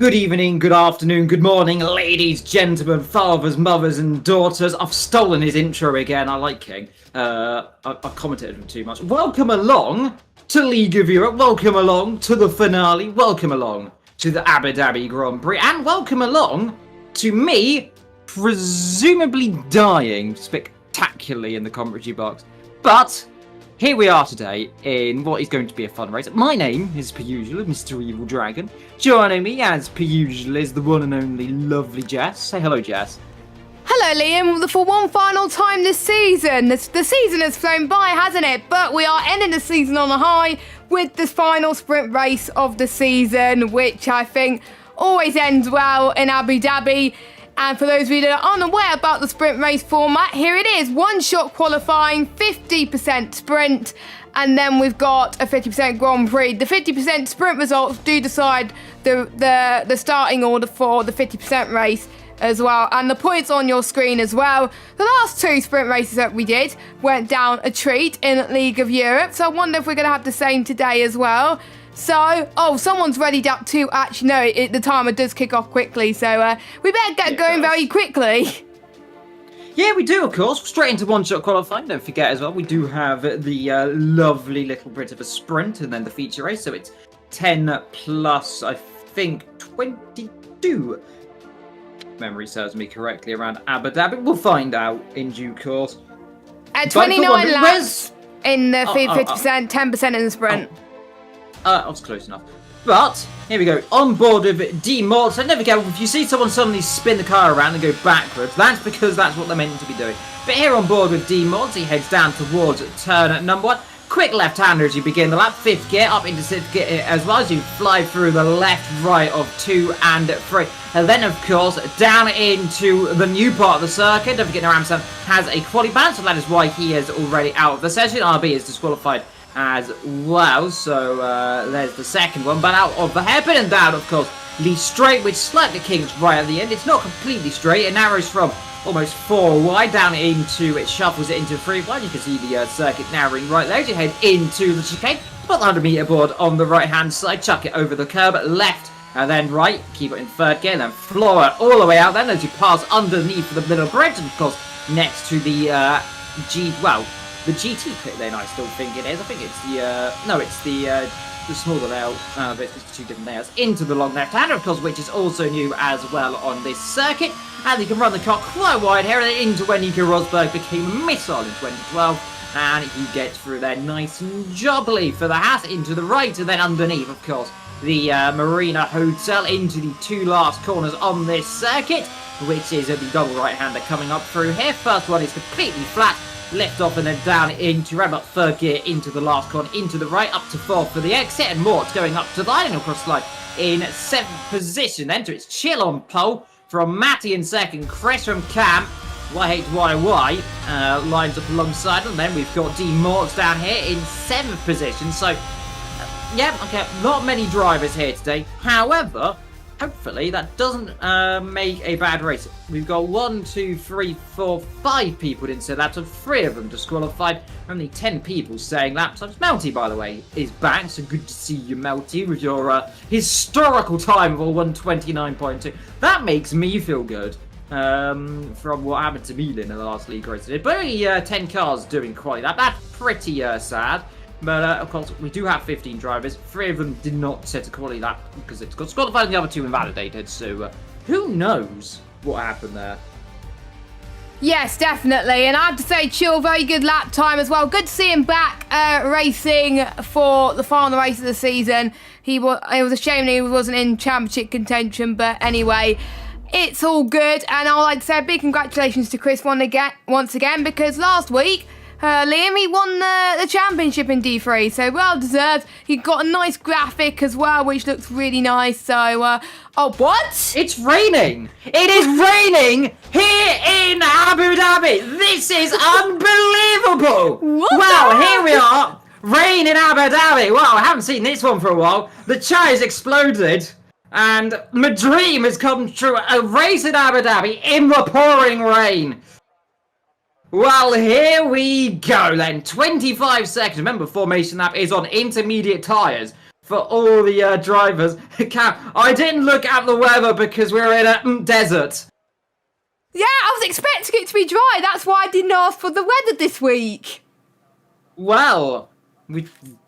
Good evening, good afternoon, good morning, ladies, gentlemen, fathers, mothers, and daughters. I've stolen his intro again. I like King. I commented him too much. Welcome along to League of Europe. Welcome along to the finale. Welcome along to the Abu Dhabi Grand Prix. And welcome along to me presumably dying spectacularly in the commentary box. But here we are today in what is going to be a fun race. My name is, per usual, Mr. Evil Dragon. Joining me, as per usual, is the one and only lovely Jess. Say hello, Jess. Hello, Liam. For one final time this season. The season has flown by, hasn't it? But we are ending the season on a high with the final sprint race of the season, which I think always ends well in Abu Dhabi. And for those of you that are unaware about the sprint race format, here it is. One-shot qualifying, 50% sprint, and then we've got a 50% Grand Prix. The 50% sprint results do decide the starting order for the 50% race as well. And the points on your screen as well. The last two sprint races that we did went down a treat in League of Europe. So I wonder if we're going to have the same today as well. So, someone's ready to actually know the timer does kick off quickly, so we better get going very quickly. Yeah, we do, of course. Straight into one-shot qualifying. Don't forget as well, we do have the lovely little bit of a sprint and then the feature race. So it's 10 plus, I think, 22. Memory serves me correctly around Abu Dhabi. We'll find out in due course. 29 laps in the 50%, 10% in the sprint. I was close enough. But, here we go. On board with D-Mod. So never go. If you see someone suddenly spin the car around and go backwards, that's because that's what they're meant to be doing. But here on board with D-Mods, he heads down towards turn number 1. Quick left-hander as you begin the lap. 5th gear, up into 6th gear as well as you fly through the left, right of 2 and 3. And then, of course, down into the new part of the circuit. Don't forget, Ramsam has a quality ban, so that is why he is already out of the session. RB is disqualified as well, so there's the second one. But out of the hairpin and down, of course, Lee straight, which slightly kinks right at the end. It's not completely straight. It narrows from almost 4 wide down into, it shuffles it into 3 wide. You can see the circuit narrowing right there as you head into the chicane. Put the 100-meter board on the right-hand side, chuck it over the curb, left, and then right, keep it in 3rd gear, and then floor it all the way out then as you pass underneath the middle bridge, and of course, next to the the GT pit lane, I still think it is. I think it's the smaller layout, but it's 2 different layouts. Into the long left-hander, of course, which is also new as well on this circuit. And you can run the car quite wide here, and into when Nico Rosberg became a missile in 2012. And he gets through there nice and jobbly for the Haas into the right, and then underneath, of course, the Marina Hotel into the 2 last corners on this circuit, which is the double right-hander coming up through here. First one is completely flat. Lift off and then down into around about 3rd gear into the last corner, into the right, up to 4th for the exit, and Mort's going up to the line and across the line in 7th position. Then to its chill on pole from Matty in 2nd, Chris from Cam, YHYY lines up alongside, and then we've got D Morts down here in 7th position. So, yeah, okay, not many drivers here today. However, hopefully that doesn't make a bad race. We've got 1, 2, 3, 4, 5 people in set laps, and 3 of them disqualified. Only 10 people staying laps. Melty, by the way, is back, so good to see you, Melty, with your historical time of 1:29.2. That makes me feel good from what happened to me in the last league race today. But only 10 cars doing quality lap. That's pretty sad. But, of course, we do have 15 drivers. 3 of them did not set a quality lap because it's got disqualified and the other 2 invalidated. So, who knows what happened there? Yes, definitely. And I have to say, Chill, very good lap time as well. Good to see him back racing for the final race of the season. It was a shame that he wasn't in championship contention. But anyway, it's all good. And I'd like to say a big congratulations to Chris once again, because last week, Liam, he won the championship in D3, so well deserved. He got a nice graphic as well, which looks really nice. So, oh, what? It's raining! It is raining here in Abu Dhabi! This is unbelievable! Wow, here we are! Rain in Abu Dhabi! Wow, I haven't seen this one for a while. The chai has exploded, and my dream has come true. A race in Abu Dhabi in the pouring rain. Well, here we go then. 25 seconds. Remember, formation lap is on intermediate tyres. for all the drivers. Cam, I didn't look at the weather because we're in a desert. Yeah, I was expecting it to be dry. That's why I didn't ask for the weather this week. Well,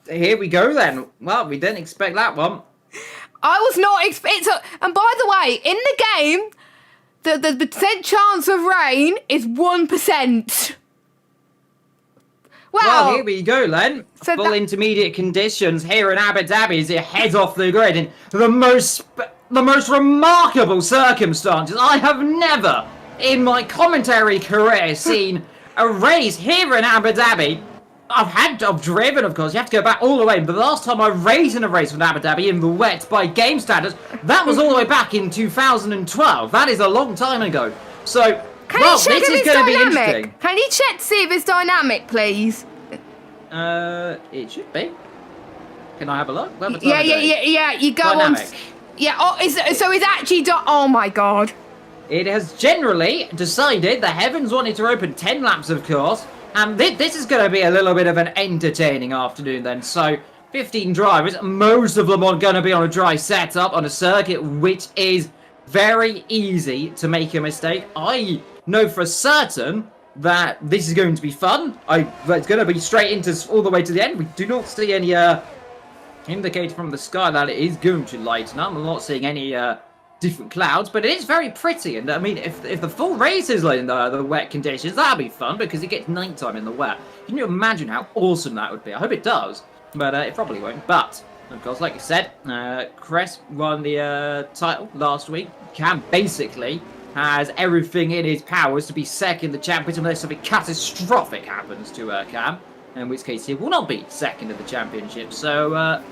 here we go then. Well, we didn't expect that one. I was not expecting. And by the way, in the game, the percent chance of rain is 1%. Well, here we go then. So Full intermediate conditions here in Abu Dhabi as it heads off the grid in the most remarkable circumstances. I have never, in my commentary career, seen a race here in Abu Dhabi. I've driven, of course. You have to go back all the way. But the last time I raced in a race with Abu Dhabi in the wet by game standards, that was all the way back in 2012. That is a long time ago. So, this is going to be interesting. Can you check to see if it's dynamic, please? It should be. Can I have a look? Yeah. You go dynamic. on. Yeah. Oh, so it's actually. Oh my god. It has generally decided the heavens wanted to open 10 laps, of course. And this is going to be a little bit of an entertaining afternoon then. So, 15 drivers, most of them are going to be on a dry setup on a circuit which is very easy to make a mistake. I know for certain that this is going to be fun. It's going to be straight into all the way to the end. We do not see any indicator from the sky that it is going to lighten up. I'm not seeing any different clouds, but it is very pretty. And I mean, if the full race is like in the wet conditions, that'll be fun because it gets nighttime in the wet. Can you imagine how awesome that would be? I hope it does, but it probably won't. But of course, like I said, Cress won the title last week. Cam basically has everything in his powers to be second in the championship unless something catastrophic happens to Cam, in which case he will not be second in the championship. So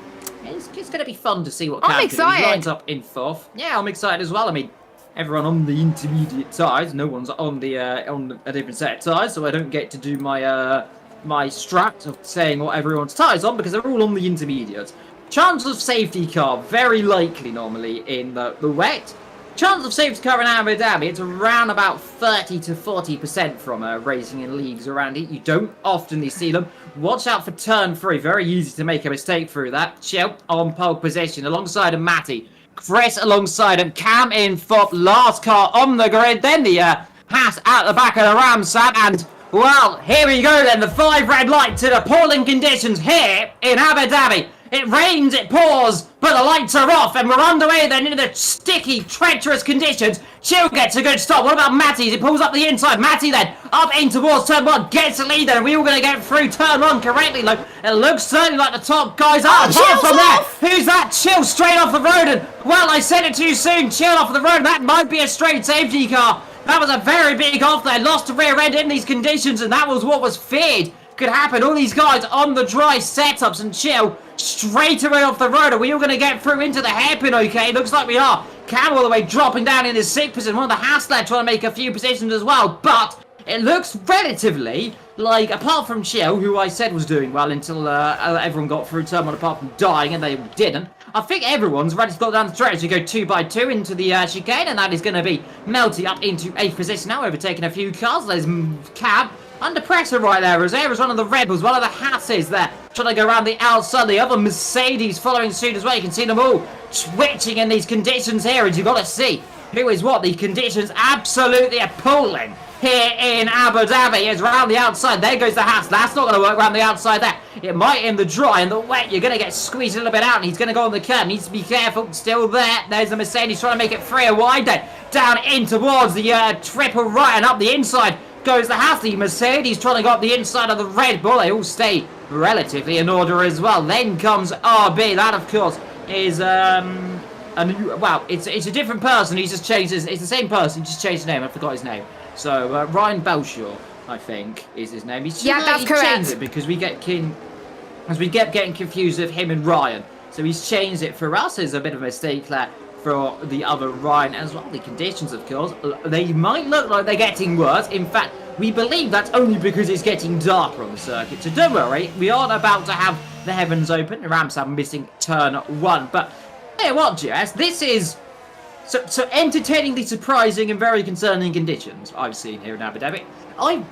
it's going to be fun to see what Cam can do. He lines up in fourth. Yeah, I'm excited as well. I mean, everyone on the intermediate tyres. No one's on a different set of tyres, so I don't get to do my my strat of saying what everyone's tyres on because they're all on the intermediate. Chance of safety car, very likely normally in the wet. Chance of safety car in Abu Dhabi, it's around about 30 to 40% from racing in leagues around it. You don't often see them. Watch out for turn 3, very easy to make a mistake through that. Chill on pole position alongside of Matty. Chris alongside him, Cam in fourth, last car on the grid, then the Haas at the back of the Ramsat, and well, here we go then, the 5 red lights in appalling conditions here in Abu Dhabi. It rains, it pours, but the lights are off, and we're underway then into the sticky, treacherous conditions. Chill gets a good stop. What about Matty? He pulls up the inside. Matty then up in towards turn 1, gets the lead, and we're all going to get through turn 1 correctly. Like, it looks certainly like the top guys are. Apart from that, who's that? Chill straight off the road, and well, I said it too soon. Chill off the road. That might be a straight safety car. That was a very big off there. Lost a rear end in these conditions, and that was what was feared could happen. All these guys on the dry setups, and Chill straight away off the road. Are we all going to get through into the hairpin okay? Looks like we are. Cam all the way dropping down in his 6th position. One of the Haas there trying to make a few positions as well. But it looks relatively like, apart from Chill, who I said was doing well until everyone got through turn 1 apart from dying, and they didn't. I think everyone's ready to go down the stretch. We go 2 by 2 into the chicane, and that is going to be melting up into 8th position now, overtaking a few cars. There's Cam under pressure right there. Rosario one of the Rebels, one of the Hasses there, trying to go around the outside. The other Mercedes following suit as well. You can see them all twitching in these conditions here, and you've got to see who is what. The conditions absolutely appalling here in Abu Dhabi is around the outside. There goes the Haas. That's not going to work around the outside there. It might in the dry and the wet. You're going to get squeezed a little bit out, and he's going to go on the curb. Needs to be careful. Still there. There's the Mercedes trying to make it free wide there. Down in towards the triple right, and up the inside goes the Haas. The Mercedes trying to go up the inside of the Red Bull. They all stay relatively in order as well. Then comes RB. That, of course, is well, it's a different person. He's just changed his. It's the same person. He just changed his name. I forgot his name. So Ryan Belshaw, I think, is his name. He's that's correct. Changed it because we get getting confused with him and Ryan. So he's changed it for us. It's a bit of a mistake there for the other Ryan as well. The conditions, of course, they might look like they're getting worse. In fact, we believe that's only because it's getting darker on the circuit. So don't worry, we aren't about to have the heavens open. The Rams are missing turn 1. But hey, what, Jess? This is So entertainingly surprising and very concerning conditions I've seen here in Abu Dhabi. I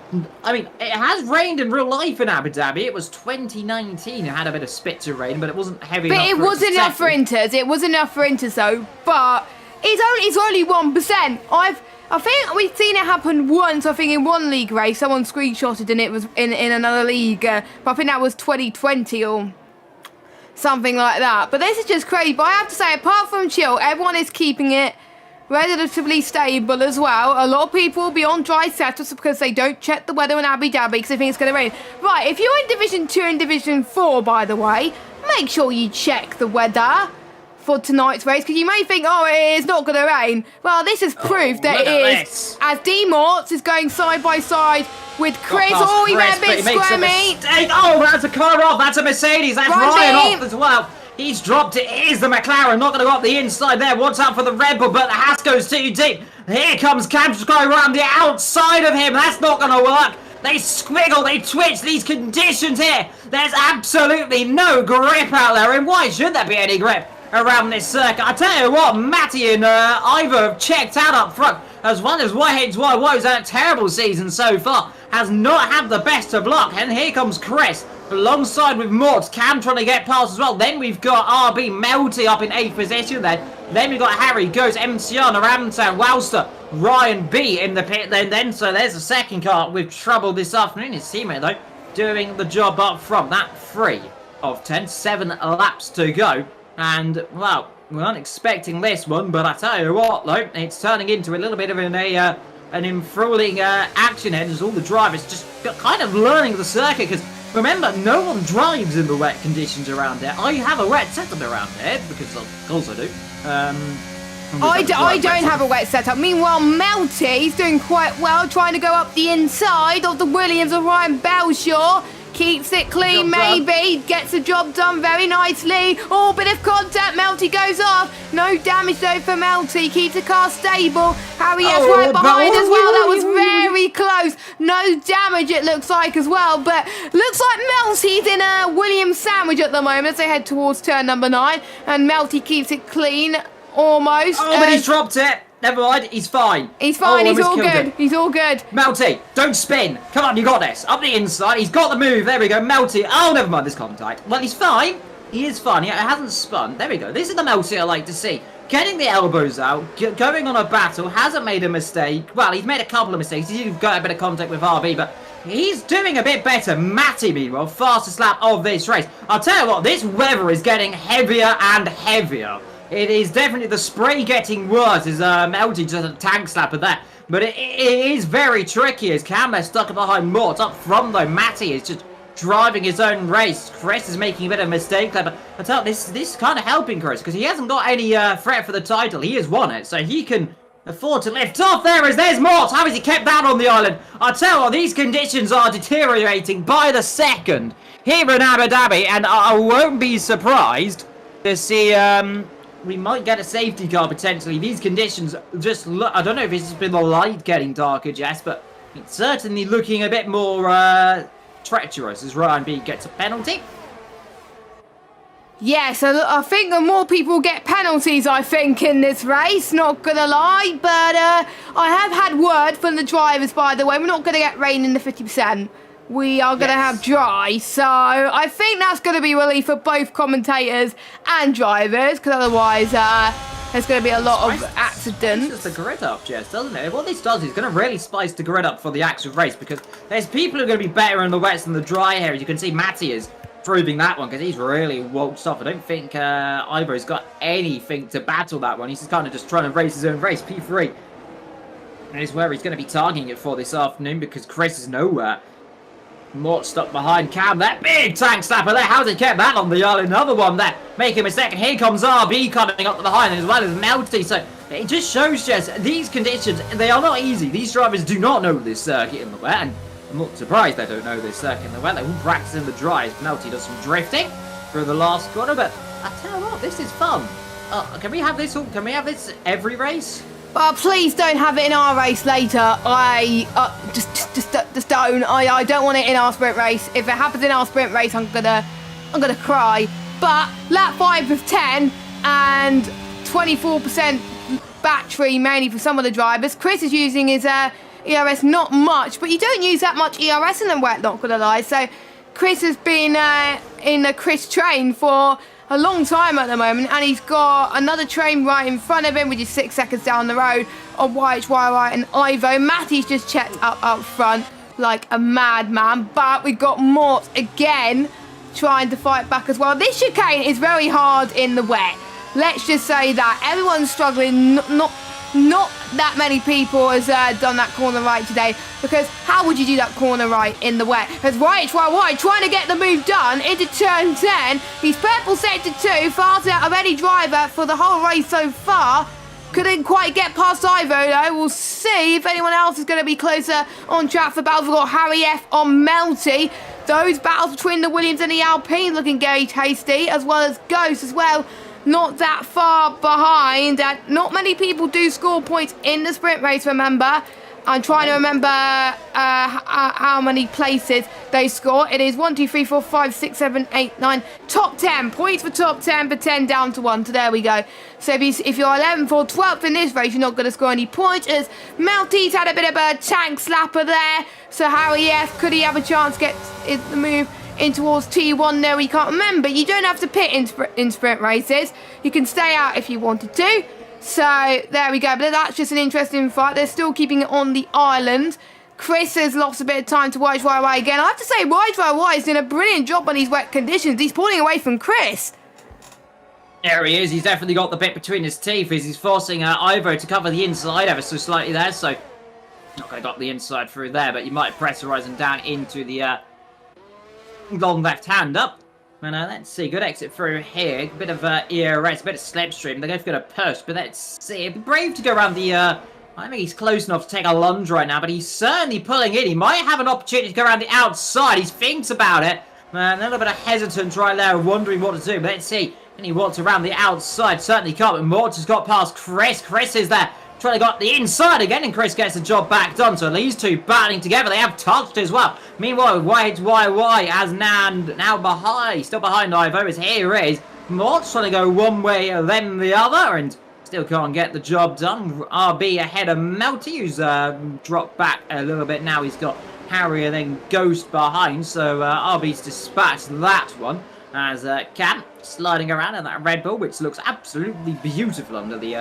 mean, it has rained in real life in Abu Dhabi. It was 2019. It had a bit of spits of rain, but it wasn't heavy enough. But it was enough for inters. It was enough for inters, though. But it's only 1%. I think we've seen it happen once. I think in one league race, someone screenshotted and it was in another league. But I think that was 2020 or something like that. But this is just crazy. But I have to say, apart from chill, everyone is keeping it relatively stable as well. A lot of people will be on dry setups because they don't check the weather in Abu Dhabi because they think it's going to rain. Right, if you're in Division 2 and Division 4, by the way, make sure you check the weather for tonight's race because you may think, oh, it is not going to rain. Well, this is proof that it is. This. As D-Morts is going side by side with Chris. Oh, he went a bit squirmy. Oh, that's a car off. That's a Mercedes. That's Ryan off as well. He's dropped it. It is the McLaren. Not going to go up the inside there. Watch out for the Red Bull, but the Haas goes too deep. Here comes Cam just going around the outside of him. That's not going to work. They squiggle. They twitch. These conditions here. There's absolutely no grip out there. And why should there be any grip around this circuit? I tell you what, Matty and Ivor have checked out up front. As well as YHYY, who's had a terrible season so far, has not had the best of luck. And here comes Chris alongside with Mort. Cam trying to get past as well. Then we've got RB Melty up in 8th position Then we've got Harry Goes, MC on, Ramtown, Wowster, Ryan B in the pit then. So there's a second car with trouble this afternoon. His teammate, though, doing the job up front. That 3 of 10, 7 laps to go. And, well, we weren't expecting this one, but I tell you what, though, it's turning into a little bit of an enthralling action here as all the drivers just kind of learning the circuit, because remember, no one drives in the wet conditions around here. I have a wet setup around here, because of course I do. I don't have a wet setup. Meanwhile, Melty's doing quite well, trying to go up the inside of the Williams of Ryan Belshaw. Keeps it clean, maybe. Gets the job done very nicely. Oh, bit of contact. Melty goes off. No damage, though, for Melty. Keeps the car stable. Harry is right behind as well. That was very close. No damage, it looks like, as well. But looks like Melty's in a Williams sandwich at the moment as they head towards turn number 9. And Melty keeps it clean, almost. Oh, but he's dropped it. Never mind, he's fine. He's fine, he's all good. He's all good. Melty, don't spin. Come on, you got this. Up the inside, he's got the move. There we go, Melty. Oh, never mind, this contact. Well, he's fine. He is fine. He hasn't spun. There we go. This is the Melty I like to see. Getting the elbows out, going on a battle, hasn't made a mistake. Well, he's made a couple of mistakes. He's got a bit of contact with RB, but he's doing a bit better. Matty, meanwhile, fastest lap of this race. I'll tell you what, this weather is getting heavier and heavier. It is definitely the spray getting worse as Melty just a tank slap of that. But it is very tricky as Camber stuck behind Mort. Up front though, Matty is just driving his own race. Chris is making a bit of a mistake there, but I tell you, this is kind of helping Chris because he hasn't got any threat for the title. He has won it, so he can afford to lift off. There's Mort. How has he kept that on the island? I tell you what, these conditions are deteriorating by the second here in Abu Dhabi, and I won't be surprised to see we might get a safety car potentially. These conditions just look, I don't know if it's just been the light getting darker, Jess, but it's certainly looking a bit more treacherous as Ryan B gets a penalty. Yeah, so I think the more people get penalties, I think, in this race, not gonna lie, but I have had word from the drivers, by the way, we're not gonna get rain in the 50%. We are going to have dry, so I think that's going to be relief for both commentators and drivers, because otherwise there's going to be a lot of accidents. It's just the grid up, Jess, doesn't it? What this does is going to really spice the grid up for the actual race, because there's people who are going to be better in the wets than the dry here. As you can see, Matty is proving that one, because he's really waltzed off. I don't think Ivo's got anything to battle that one. He's just kind of just trying to race his own race, P3. And is where he's going to be targeting it for this afternoon, because Chris is nowhere. Mort stuck behind Cam. That big tank slapper there. How's he kept that on the island? Another one there. Making a second. Here comes RB coming up behind as well as Melty. So it just shows, Jess, these conditions, they are not easy. These drivers do not know this circuit in the wet. And I'm not surprised they don't know this circuit in the wet. They will practice in the dry. Melty does some drifting through the last corner. But I tell you what, this is fun. Can we have this all? Can we have this every race? But please don't have it in our race later. Just don't. I don't want it in our sprint race. If it happens in our sprint race, I'm gonna cry. But lap 5 of 10 and 24% battery mainly for some of the drivers. Chris is using his ERS not much, but you don't use that much ERS in the wet, not gonna lie. So Chris has been in a Chris train for a long time at the moment, and he's got another train right in front of him, which is 6 seconds down the road on YHYY and Ivo. Matty's just checked up front like a madman, but we've got Mort again trying to fight back as well. This chicane is very hard in the wet. Let's just say that everyone's struggling. Not that many people has done that corner right today, because how would you do that corner right in the wet? As YHYY trying to get the move done into turn 10. He's purple sector 2, fastest out of any driver for the whole race so far. Couldn't quite get past Ivo though. We'll see if anyone else is going to be closer on track for battles. We've got Harry F on Melty. Those battles between the Williams and the Alpine looking very tasty, as well as Ghost as well. Not that far behind, and not many people do score points in the sprint race, remember. I'm trying to remember how many places they score. It is 1, 2, 3, 4, 5, 6, 7, 8, 9. Top 10. Points for top 10, but 10 down to 1. So there we go. So if you're 11th or 12th in this race, you're not going to score any points. As Melty's had a bit of a tank slapper there. So Harry F, could he have a chance to get the move in towards T1 there? We can't remember. You don't have to pit in sprint races. You can stay out if you wanted to. So there we go. But that's just an interesting fight. They're still keeping it on the island. Chris has lost a bit of time to YHYY again. I have to say, YHYY is doing a brilliant job on these wet conditions. He's pulling away from Chris. There he is. He's definitely got the bit between his teeth as he's forcing Ivo to cover the inside ever so slightly there. So not going to got the inside through there, but you might pressurize him down into the long left hand up. And let's see, good exit through here. A bit of ERS, a bit of slipstream. They're going to get a push, but let's see. Brave to go around the. I think he's close enough to take a lunge right now, but he's certainly pulling in. He might have an opportunity to go around the outside. He thinks about it. A little bit of hesitance right there, wondering what to do. But let's see. And he wants around the outside. Certainly can't, but Mort has got past Chris. Chris is there. Trying to got the inside again, and Chris gets the job back done. So these two battling together. They have touched as well. Meanwhile, YHYY as now behind, still behind Ivo, as here is Mort's trying to go one way then the other, and still can't get the job done. RB ahead of Melty, who's dropped back a little bit now. He's got Harry and then Ghost behind, so RB's dispatched that one. As Cam sliding around in that Red Bull, which looks absolutely beautiful under the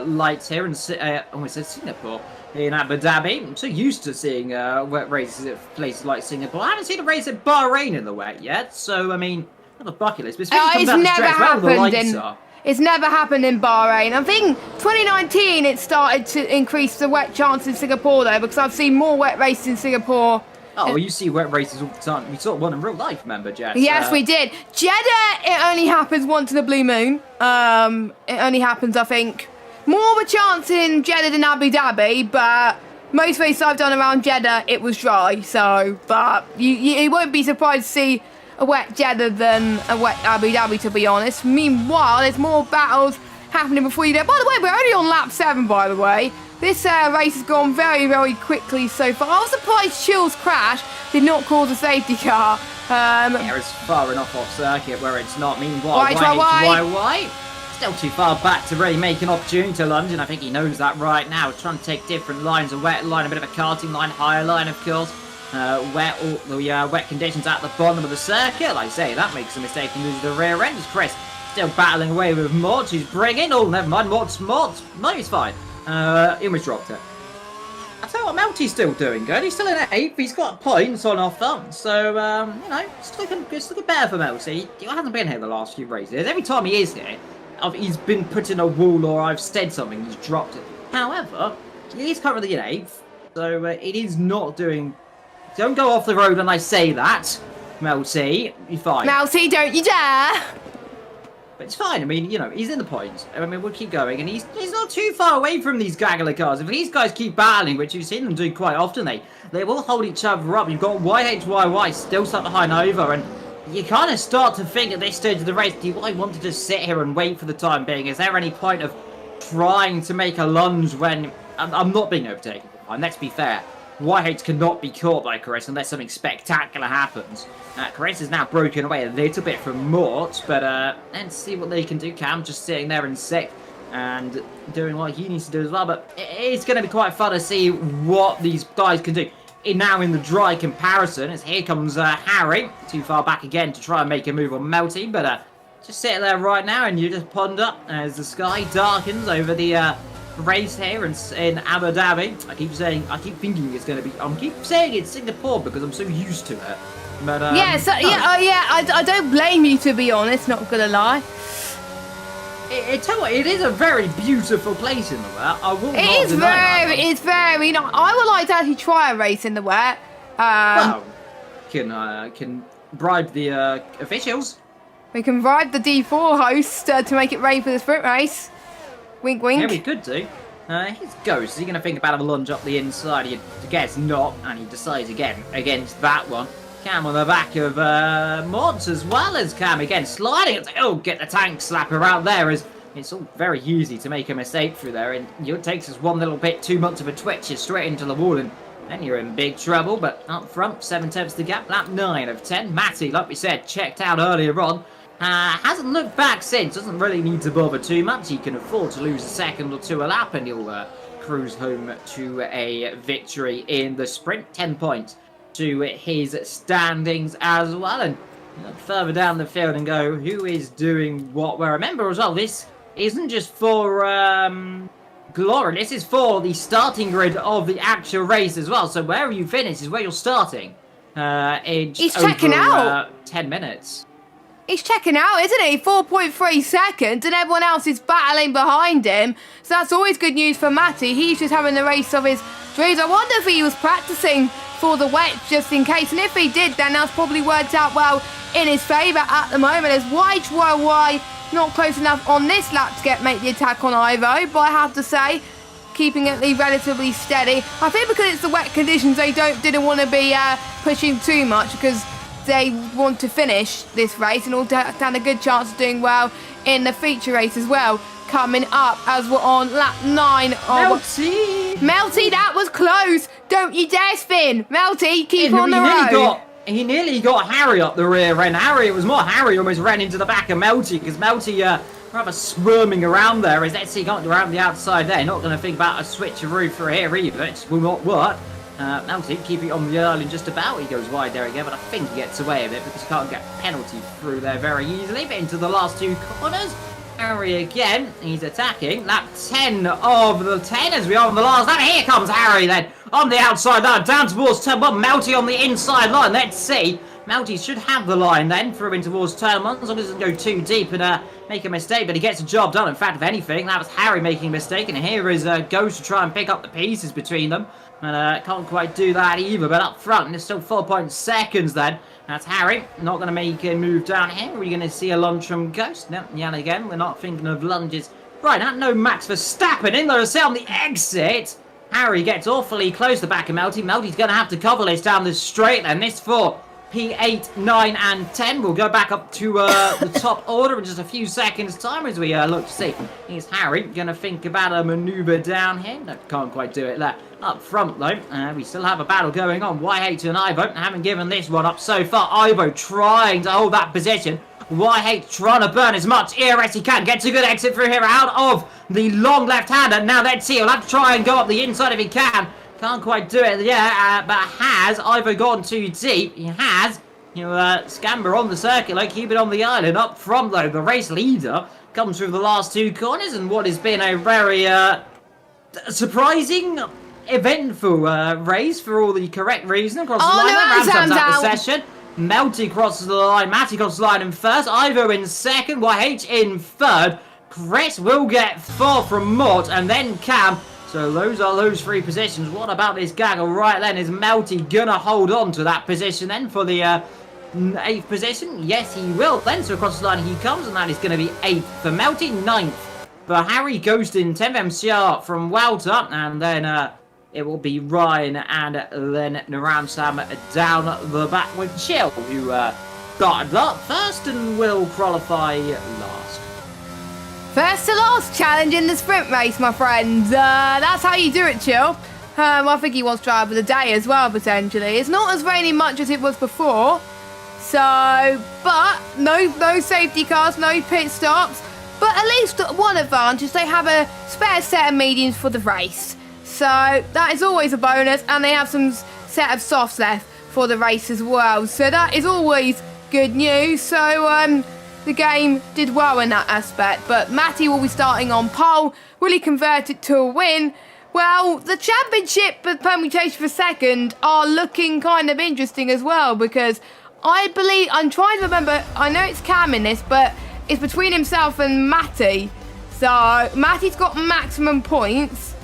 lights here in Singapore, in Abu Dhabi. I'm so used to seeing wet races at places like Singapore. I haven't seen a race at Bahrain in the wet yet, so I mean, not a bucket list, but it's never happened. It's never happened in Bahrain. I think 2019 it started to increase the wet chance in Singapore though, because I've seen more wet races in Singapore. Oh, well, you see wet races all the time. We saw one in real life, remember, Jess? Yes, we did. Jeddah, it only happens once in a blue moon. It only happens, I think, more of a chance in Jeddah than Abu Dhabi, but most races I've done around Jeddah, it was dry. So, but you won't be surprised to see a wet Jeddah than a wet Abu Dhabi, to be honest. Meanwhile, there's more battles happening before you there. By the way, we're only on lap 7, by the way. This race has gone very, very quickly so far. I was surprised Chill's crash did not cause a safety car. Yeah, it's far enough off circuit where it's not. Meanwhile, YHYY still too far back to really make an opportunity to lunge, and I think he knows that right now. He's trying to take different lines, a wet line, a bit of a karting line, higher line, of course. Wet conditions at the bottom of the circuit. Like I say, that makes a mistake and loses the rear end. As Chris still battling away with Mort, who's bringing. Oh, never mind, Mort's. No, he's fine. He almost dropped it. I tell you what, Melty's still doing good. He's still in at 8th. He's got points on offer. So, you know, it's looking better for Melty. He hasn't been here the last few races. Every time he is here, he's been put in a wall or I've said something, he's dropped it. However, he is currently in 8th. So, it is not doing... Don't go off the road when I say that, Melty. You're fine. Melty, don't you dare! But it's fine. I mean, you know, he's in the points. I mean, we'll keep going. And he's not too far away from these gaggle of cars. If these guys keep battling, which you've seen them do quite often, they will hold each other up. You've got YHYY still stuck behind over. And you kind of start to think at this stage of the race, do I want to just sit here and wait for the time being? Is there any point of trying to make a lunge when I'm not being overtaken? And let's be fair. YH cannot be caught by Chris unless something spectacular happens. Chris is now broken away a little bit from Mort, but let's see what they can do. Cam just sitting there in 6th. and doing what he needs to do as well. But it's going to be quite fun to see what these guys can do. Now in the dry comparison, as here comes Harry, too far back again to try and make a move on Melty, but just sit there right now and you just ponder as the sky darkens over the race here in Abu Dhabi. I keep thinking it's going to be, I keep saying it's Singapore because I'm so used to it. But I don't blame you, to be honest, not gonna lie. Tell you what, it is a very beautiful place in the wet. I will not deny that. It's very nice. I would like to actually try a race in the wet. Well, can bribe the officials. We can bribe the D4 host to make it rain for the sprint race. Wink, wink. Yeah, we could do. Here's Ghost. Is he going to think about a lunge up the inside? He guess not, and he decides again against that one. Cam on the back of Mods as well as Cam again sliding. Oh, get the tank slapper out there as it's all very easy to make a mistake through there, and it takes us one little bit too much of a twitch, you're straight into the wall, and then you're in big trouble. But up front, 7/10 the gap, lap 9 of 10. Matty, like we said, checked out earlier on. Hasn't looked back since, doesn't really need to bother too much. He can afford to lose a second or two a lap, and he'll cruise home to a victory in the sprint. 10 points to his standings as well, and look further down the field and go, who is doing what? Well, remember as well, this isn't just for glory, this is for the starting grid of the actual race as well, so wherever you finish is where you're starting in He's checking out 10 minutes. He's checking out, isn't he? 4.3 seconds, and everyone else is battling behind him. So that's always good news for Matty. He's just having the race of his dreams. I wonder if he was practicing for the wet just in case. And if he did, then that's probably worked out well in his favour at the moment. As YY not close enough on this lap to make the attack on Ivo. But I have to say, keeping it relatively steady. I think because it's the wet conditions, they didn't want to be pushing too much because they want to finish this race and all stand a good chance of doing well in the feature race as well. Coming up as we're on lap 9 of Melty, that was close. Don't you dare spin. Melty, keep on the road. He nearly got Harry up the rear end. It was more Harry almost ran into the back of Melty because Melty rather squirming around there. As let's see, can't go around the outside there. Not going to think about a switcheroo for here either. It will not work. Melty keeping on the island just about. He goes wide there again, but I think he gets away with it because he can't get a penalty through there very easily. But into the last two corners, Harry again, he's attacking. Lap 10 of the 10 as we are on the last lap. Here comes Harry then on the outside line, down towards turn 1. Melty on the inside line. Let's see. Melty should have the line then through in towards turn 1 as long as it doesn't go too deep and make a mistake, but he gets the job done. In fact, if anything, that was Harry making a mistake, and here is Ghost to try and pick up the pieces between them. And can't quite do that either, but up front, there's still 4 seconds then. That's Harry, not going to make a move down here. We're going to see a lunge from Ghost. No, yet again, we're not thinking of lunges. Right, now, no Max Verstappen in there to say on the exit. Harry gets awfully close to the back of Melty. Melty's going to have to cover this down the straight, and this for P8, 9, and 10. We'll go back up to the top order in just a few seconds' time as we look to see. Here's Harry going to think about a manoeuvre down here. No, can't quite do it there. Up front, though, we still have a battle going on. YH and Ivo haven't given this one up so far. Ivo trying to hold that position. YH trying to burn as much air as he can. Gets a good exit through here out of the long left-hander. Now let's see. He'll have to try and go up the inside if he can. Can't quite do it, yeah, but has Ivo gone too deep? He has. Scamber on the circular, keep it on the island. Up front, though, the race leader comes through the last two corners, and what has been a very surprising, eventful race for all the correct reason. Across the line, Ramsam's out the session. Melty crosses the line, Matty crosses the line in first, Ivo in second, YH in third. Chris will get 4 from Mort, and then Cam. So those are those 3 positions. What about this gaggle right then? Is Melty gonna hold on to that position then for the 8th position? Yes, he will then. So across the line he comes, and that is going to be 8th for Melty, 9th for Harry. Ghost in 10th MCR from Walter, and then it will be Ryan and then Naramsam down the back with Chill, who started up first and will qualify last. First to last challenge in the sprint race, my friends. That's how you do it, Chill. I think he wants driver of the day as well, potentially. It's not as raining much as it was before. So, but no safety cars, no pit stops. But but at least one advantage, they have a spare set of mediums for the race. So that is always a bonus, and they have some set of softs left for the race as well. So that is always good news. So the game did well in that aspect, but Matty will be starting on pole. Will he convert it to a win? Well, the championship permutation for second are looking kind of interesting as well, because I believe, I'm trying to remember, I know it's Cam in this, but it's between himself and Matty. So Matty's got maximum points.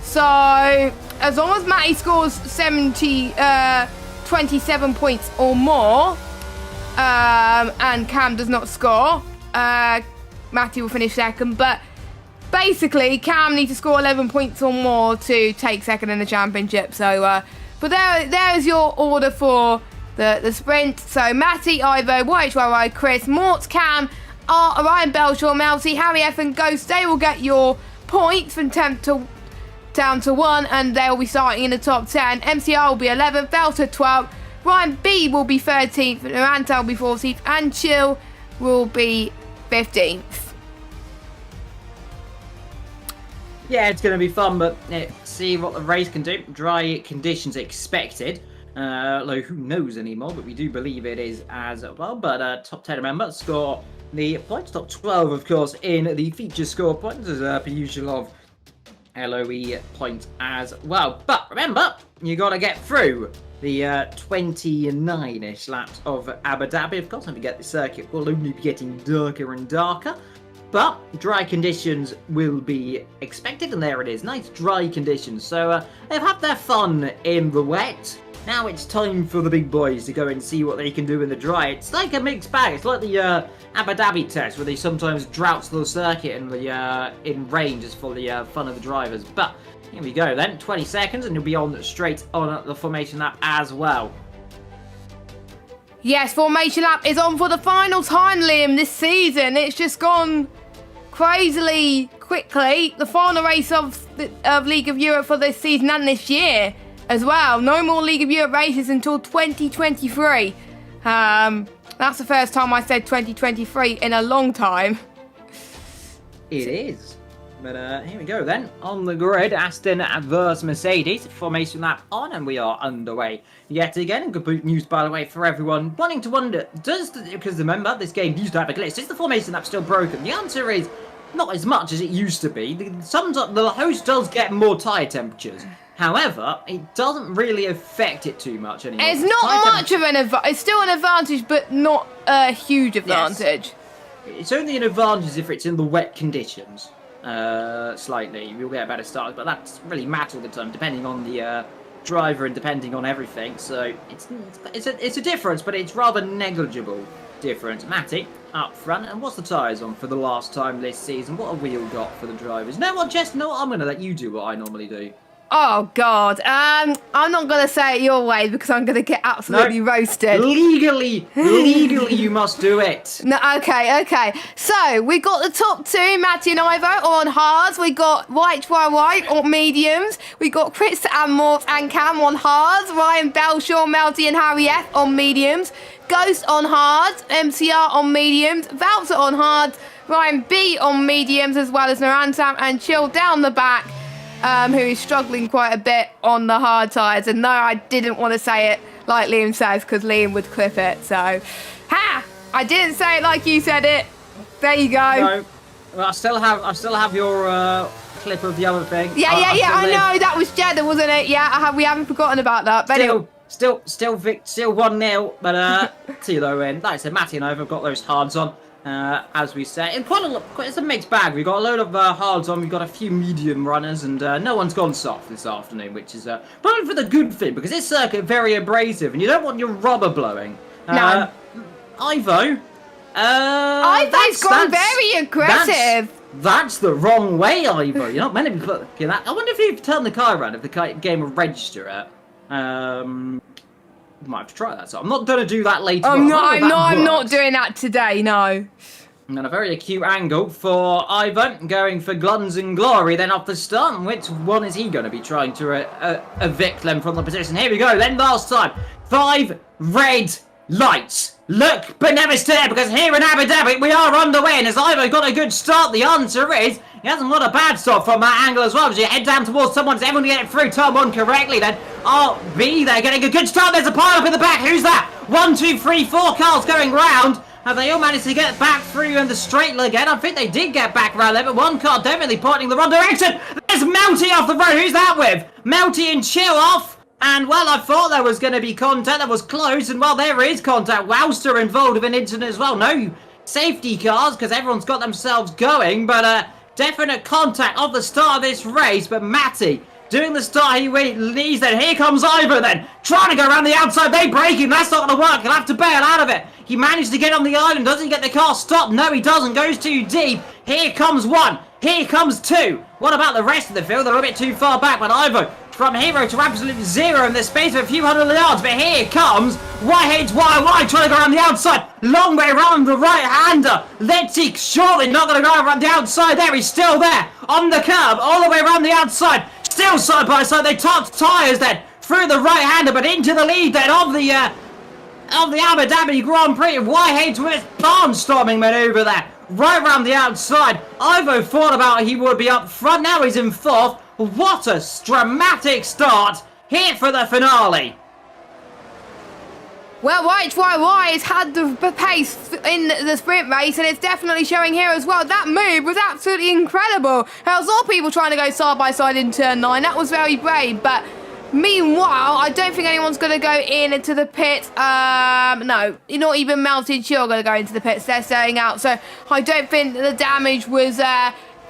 So as long as Matty scores 27 points or more, and Cam does not score, Matty will finish second. But basically, Cam needs to score 11 points or more to take second in the championship. So, but there is your order for the sprint. So Matty, Ivo, YHYY, Chris, Morts, Cam, Ryan Belshaw, Melty, Harry F and Ghost. They will get your points from 10th to down to 1, and they will be starting in the top 10. MCR will be 11th, Belter 12th, Ryan B will be 13th, Rantel will be 14th, and Chill will be 15th. Yeah, it's going to be fun, but see what the race can do. Dry conditions expected. Although who knows anymore, but we do believe it is as well. But top 10, remember, score the points. Top 12, of course, in the feature score points, as per usual of LOE points as well. But remember, you got to get through the 29-ish laps of Abu Dhabi. Of course, don't forget the circuit will only be getting darker and darker. But dry conditions will be expected, and there it is. Nice dry conditions. So they've had their fun in the wet. Now it's time for the big boys to go and see what they can do in the dry. It's like a mixed bag. It's like the Abu Dhabi test, where they sometimes drought the circuit in the in rain just for the fun of the drivers. But here we go then. 20 seconds, and you'll be on straight on the formation lap as well. Yes, formation lap is on for the final time, Liam, this season. It's just gone crazily quickly. The final race of League of Europe for this season and this year as well. No more League of Europe races until 2023. That's the first time I said 2023 in a long time. It is. But here we go then. On the grid, Aston versus Mercedes. Formation lap on, and we are underway yet again. And good news, by the way, for everyone wanting to wonder, because remember, this game used to have a glitch. Is the formation lap still broken? The answer is not as much as it used to be. Sometimes the host does get more tyre temperatures. However, it doesn't really affect it too much anymore. It's not much of an advantage. It's still an advantage, but not a huge advantage. Yes. It's only an advantage if it's in the wet conditions. Slightly. You'll get a better start, but that doesn't really matter all the time, depending on the driver and depending on everything. So it's a difference, but it's rather negligible difference. Matty up front, and what's the tyres on for the last time this season? What have we all got for the drivers? No, what, Jess? No, I'm going to let you do what I normally do. Oh, God. I'm not going to say it your way because I'm going to get absolutely roasted. Legally, you must do it. No, okay. So, we got the top two, Matty and Ivo, on hards. We got White on mediums. We got Chris and Mort and Cam on hards. Ryan Belshaw, Melty and Harry F on mediums. Ghost on hards. MCR on mediums. Valter on hards. Ryan B on mediums, as well as Narantam and Chill down the back. Who is struggling quite a bit on the hard tyres. And no, I didn't want to say it like Liam says, because Liam would clip it. So, I didn't say it like you said it. There you go. No, well, I still have your clip of the other thing. Yeah. I know that was Jeddah, wasn't it? Yeah, we haven't forgotten about that. But still 1-0. But see you though, like I said, Matty and I have got those hards on. As we say, and it's a mixed bag. We've got a load of hards on, we've got a few medium runners, and no one's gone soft this afternoon, which is probably for the good thing, because this circuit very abrasive, and you don't want your rubber blowing. No. Ivo's gone very aggressive. That's the wrong way, Ivo. You're not meant to be looking at that. I wonder if you've turned the car around, if the game will register it. Might have to try that. So I'm not going to do that later. I'm not doing that today. No. And a very acute angle for Ivan, going for Gluns and Glory. Then off the start, which one is he going to be trying to evict them from the position? Here we go. Then last time, 5 red Lights. Look, but never stare, because here in Abu Dhabi we are underway, and has Ivo got a good start? The answer is he hasn't got a bad start from that angle as well. As you head down towards someone, is everyone to get it through turn 1 correctly then? RB there getting a good start. There's a pile up in the back. Who's that? 1, 2, 3, 4 cars going round. Have they all managed to get back through in the straight leg again? I think they did get back around there, but one car definitely pointing the wrong direction. There's Melty off the road. Who's that with? Melty and Chill off. And, well, I thought there was going to be contact. That was close. And, well, there is contact. Wowster involved with an incident as well. No safety cars because everyone's got themselves going. But definite contact off the start of this race. But Matty doing the start, he leads then. Here comes Ivo then. Trying to go around the outside. They break him. That's not going to work. He'll have to bail out of it. He managed to get on the island. Doesn't get the car stopped. No, he doesn't. Goes too deep. Here comes 1. Here comes 2. What about the rest of the field? They're a bit too far back. But Ivo, from hero to absolute zero in the space of a few hundred yards. But here comes Whitehead's YY trying to go around the outside. Long way around the right-hander. Letty surely not going to go around the outside there. He's still there on the curb all the way around the outside. Still side by side. They touch tyres then through the right-hander, but into the lead then of the Abu Dhabi Grand Prix. Whitehead's with his barnstorming manoeuvre there. Right around the outside. Ivo thought about he would be up front. Now he's in 4th. What a dramatic start here for the finale. Well, YY has had the pace in the sprint race, and it's definitely showing here as well. That move was absolutely incredible. There was a lot of people trying to go side by side in turn 9. That was very brave, but meanwhile, I don't think anyone's going to go into the pit. No, not even Melted Chill going to go into the pits. They're staying out, so I don't think the damage was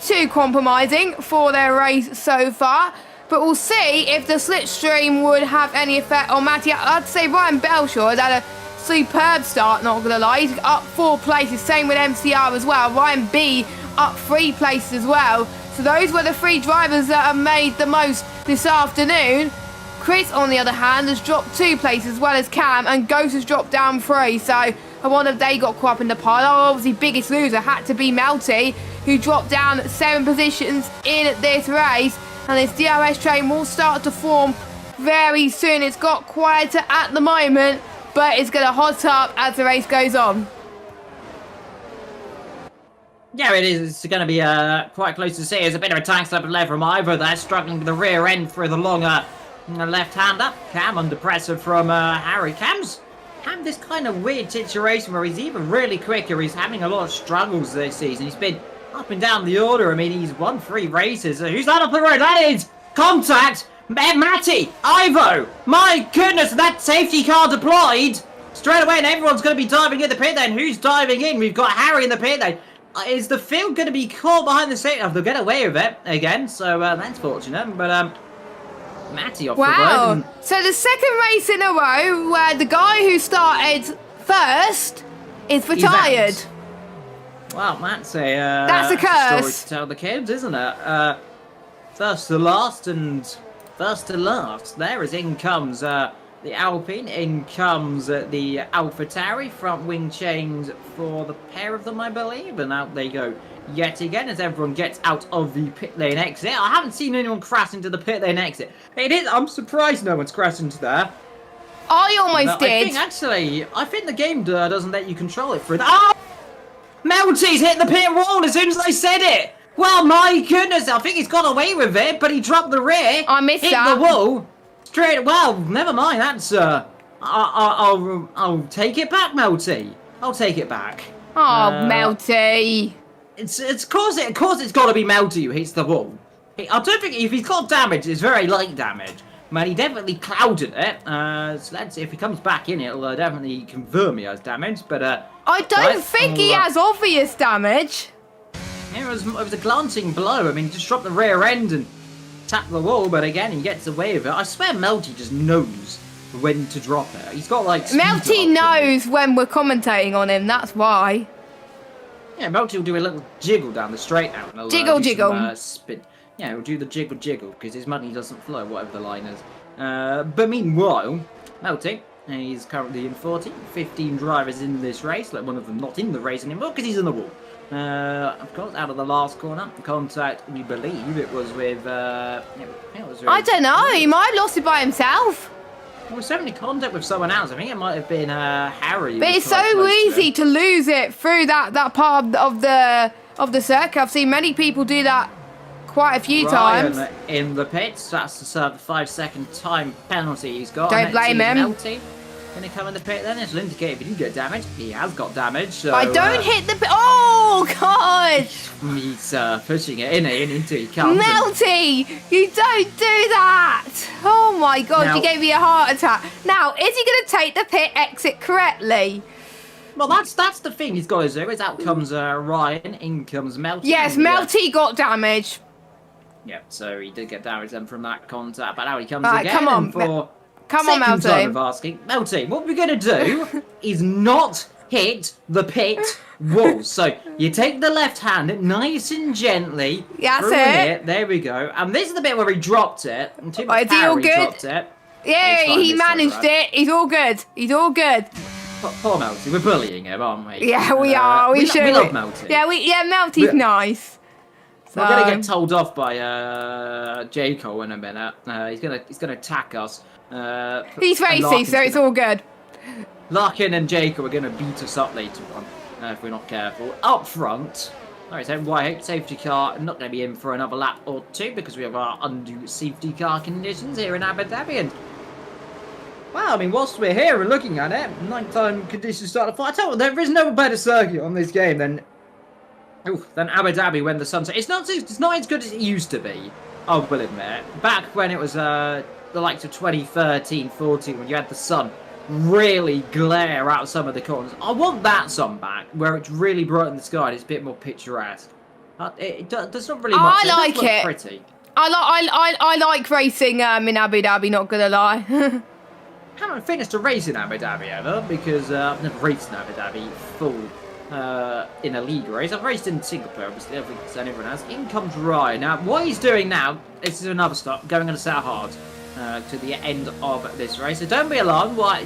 too compromising for their race so far. But we'll see if the slipstream would have any effect on Matty. I'd say Ryan Belshaw has had a superb start, not going to lie. He's up 4 places, same with MCR as well. Ryan B up 3 places as well. So those were the 3 drivers that have made the most this afternoon. Chris, on the other hand, has dropped 2 places as well as Cam, and Ghost has dropped down 3. So I wonder if they got caught up in the pile. Obviously, biggest loser had to be Melty, who dropped down 7 positions in this race. And this DRS train will start to form very soon. It's got quieter at the moment, but it's going to hot up as the race goes on. Yeah, it is. It's going to be quite close to see. There's a bit of a tank step left from Ivo there, struggling with the rear end through the longer left-hander. Cam under pressure from Harry. Cam's had this kind of weird situation where he's either really quick or he's having a lot of struggles this season. He's been up and down the order. I mean, he's won 3 races. Who's that up the road? That is contact. Matty, Ivo. My goodness, that safety car deployed straight away, and everyone's going to be diving in the pit then. Who's diving in? We've got Harry in the pit then. Is the field going to be caught behind the safety? They'll get away with it again, so that's fortunate. But Matty off the road. Wow. So the second race in a row where the guy who started first is retired. Well, that's a curse. Story to tell the kids, isn't it? First to last and first to last. There is in comes the Alpine, in comes the AlphaTauri, front wing change for the pair of them, I believe, and out they go yet again as everyone gets out of the pit lane exit. I haven't seen anyone crash into the pit lane exit. I'm surprised no one's crashed into there. I almost did. I think the game doesn't let you control it through that. Oh! Melty's hit the pit wall as soon as I said it. Well, my goodness, I think he's got away with it, but he dropped the rear. I missed hit that. the wall. Straight. Well, never mind. That's I'll take it back, Melty. I'll take it back. Oh, Melty. It's of course it's got to be Melty who hits the wall. I don't think if he's got damage, it's very light damage. Man, he definitely clouded it. So let's see if he comes back in. It'll definitely confirm he has damage. But I don't think he has obvious damage. It was a glancing blow. I mean, he just dropped the rear end and tapped the wall. But again, he gets away with it. I swear, Melty just knows when to drop it. He's got like. Melty knows when we're commentating on him. That's why. Yeah, Melty will do a little jiggle down the straight now. And jiggle, jiggle. Spin. Yeah, he'll do the jiggle, jiggle, because his money doesn't flow, whatever the line is. But meanwhile, Melty, he's currently in 40. 15 drivers in this race, like one of them not in the race anymore, because he's in the wall. Of course, out of the last corner, contact, we believe it was with... I don't know, he might have lost it by himself. Well, so many contact with someone else. I think it might have been Harry. But it's so easy to lose it through that part of the circuit. I've seen many people do that quite a few times. In the pits, that's to serve the 5-second time penalty he's got. Don't blame him. Going to come in the pit then. It'll indicate if he didn't get damage. He has got damage. So, I don't hit the... Oh, God! He's pushing it into he can't. Melty! You don't do that! Oh, my God, Now, you gave me a heart attack. Now, is he going to take the pit exit correctly? Well, that's the thing he's got to do. Is out comes Ryan, in comes Melty. Yes, Melty got damage. Yeah, so he did get damage then from that contact. But now he comes Right, again. come on, come on, Second time Melty. of asking, Melty, what we're going to do is not hit the pit wall. So you take the left hand nice and gently. That's through it. Here. There we go. And this is the bit where he dropped it. And too much Is he all power, he good? dropped it. Yeah, He's fine he this time managed around. it. He's all good. He's all good. Poor Melty, we're bullying him, aren't we? Yeah, we are. We should. We love Melty. Yeah, Melty's nice. We're gonna get told off by J-Cole in a minute. He's gonna attack us. He's racy, so it's all good. Larkin and J-Cole are gonna beat us up later on if we're not careful. Up front, alright, so White safety car not gonna be in for another lap or two because we have our undue safety car conditions here in Abu Dhabi. And well, I mean, whilst we're here and looking at it, nighttime conditions start to fly. I tell you what, there is no better circuit on this game than Abu Dhabi when the sun sets. It's not as good as it used to be, I will admit. Back when it was the likes of 2013, 14, when you had the sun really glare out some of the corners. I want that sun back, where it's really bright in the sky and it's a bit more picturesque. It does not really much. I like does look it. Pretty. I like racing in Abu Dhabi, not gonna lie. Haven't finished a race in Abu Dhabi ever because I've never raced in Abu Dhabi full. In a league race. I've raced in single player, obviously, everyone has. In comes Ryan. Now, what he's doing now, this is another stop, going on a set hard to the end of this race. So don't be alarmed why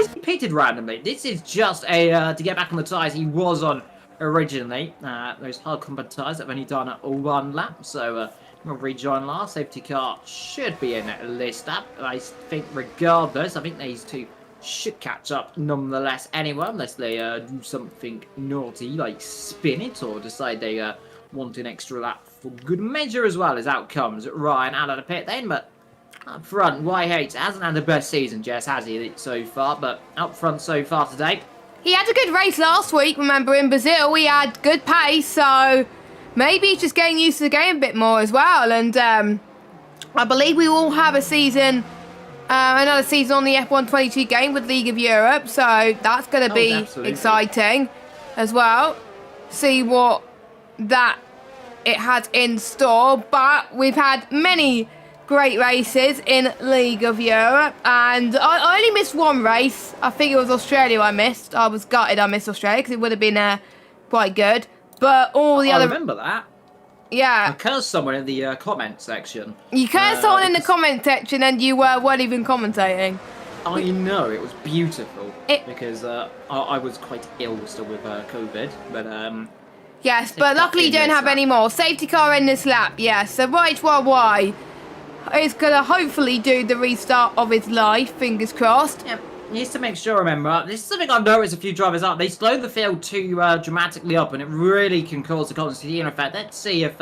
is he pitted randomly? This is just a to get back on the tyres he was on originally. Those hard combat tyres that have only done one lap, so we'll rejoin last. Safety car should be in this lap. I think regardless, I think these two should catch up nonetheless anyway, unless they do something naughty like spin it or decide they want an extra lap for good measure as well. As out comes Ryan out of the pit then. But up front, YH hasn't had the best season, Jess, has he, so far? But up front so far today. He had a good race last week, remember, in Brazil. He had good pace, so maybe he's just getting used to the game a bit more as well. And I believe we will have a season... another season on the F122 game with League of Europe, so that's going to be exciting as well. See what that it had in store, but we've had many great races in League of Europe, and I only missed one race. I think it was Australia I missed. I was gutted I missed Australia because it would have been quite good, but all the other... I remember that. Yeah. I cursed someone in the comment section. You cursed someone in the comment section and you weren't even commentating. I know, it was beautiful. Because I was quite ill still with COVID. But, yes, but luckily you don't have any more. Safety car in this lap, yes. So Y is going to hopefully do the restart of his life, fingers crossed. Yeah. Needs to make sure, remember, this is something I've noticed a few drivers up. They slow the field too dramatically up, and it really can cause a constitution effect. Let's see if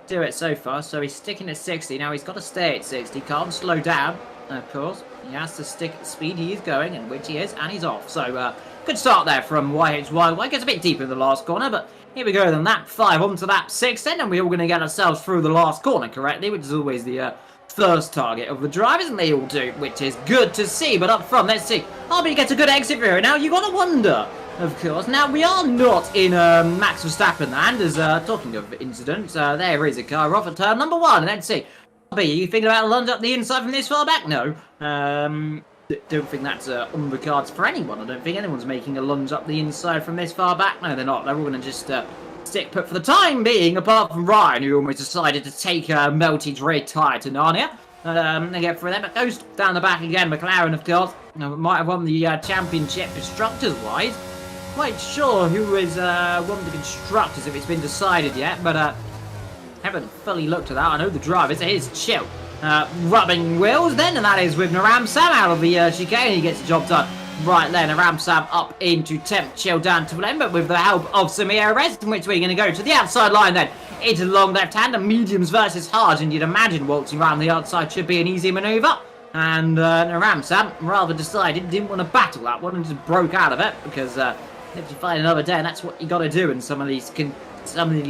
do it so far. So he's sticking at 60. Now he's got to stay at 60. Can't slow down, of course. He has to stick at the speed he is going, and which he is, and he's off. So good start there from YHY. Gets a bit deeper in the last corner, but here we go. Then lap 5 on to lap 6, then, and we're all going to get ourselves through the last corner correctly, which is always the first target of the drivers, and they all do, which is good to see. But up front, let's see. Harvey gets a good exit here. Now you got to wonder, of course. Now we are not in Max Verstappen land. As talking of incidents, there is a car off at turn number 1. Let's see. Harvey, you thinking about a lunge up the inside from this far back? No. Don't think that's on the cards for anyone. I don't think anyone's making a lunge up the inside from this far back. No, they're not. They're all going to just stick put for the time being, apart from Ryan, who almost decided to take Melty's rear tyre to Narnia. They get through them, but goes down the back again. McLaren, of course, might have won the championship constructors-wise. Quite sure who is won the constructors if it's been decided yet, but haven't fully looked at that. I know the drivers. Here's Chill. rubbing wheels then, and that is with Naram Sam out of the chicane. He gets the job done. Right there, Naram Sam up into temp, chill down to lane, but with the help of some ERS, in which we're going to go to the outside line then. Into the long left hand, and mediums versus hard, and you'd imagine waltzing around the outside should be an easy manoeuvre. And Naram Sam rather decided didn't want to battle that one and just broke out of it because if you find another day, and that's what you got to do in some of these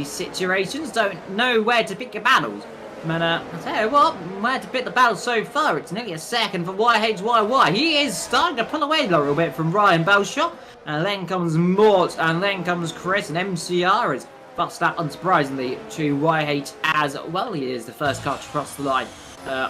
situations. Don't know where to pick your battles. But I tell you what, where to pick the battle so far, it's nearly a second for YHYY. He is starting to pull away a little bit from Ryan Belshot. And then comes Mort, and then comes Chris, and MCR is bust that unsurprisingly to YH as well. He is the first car to cross the line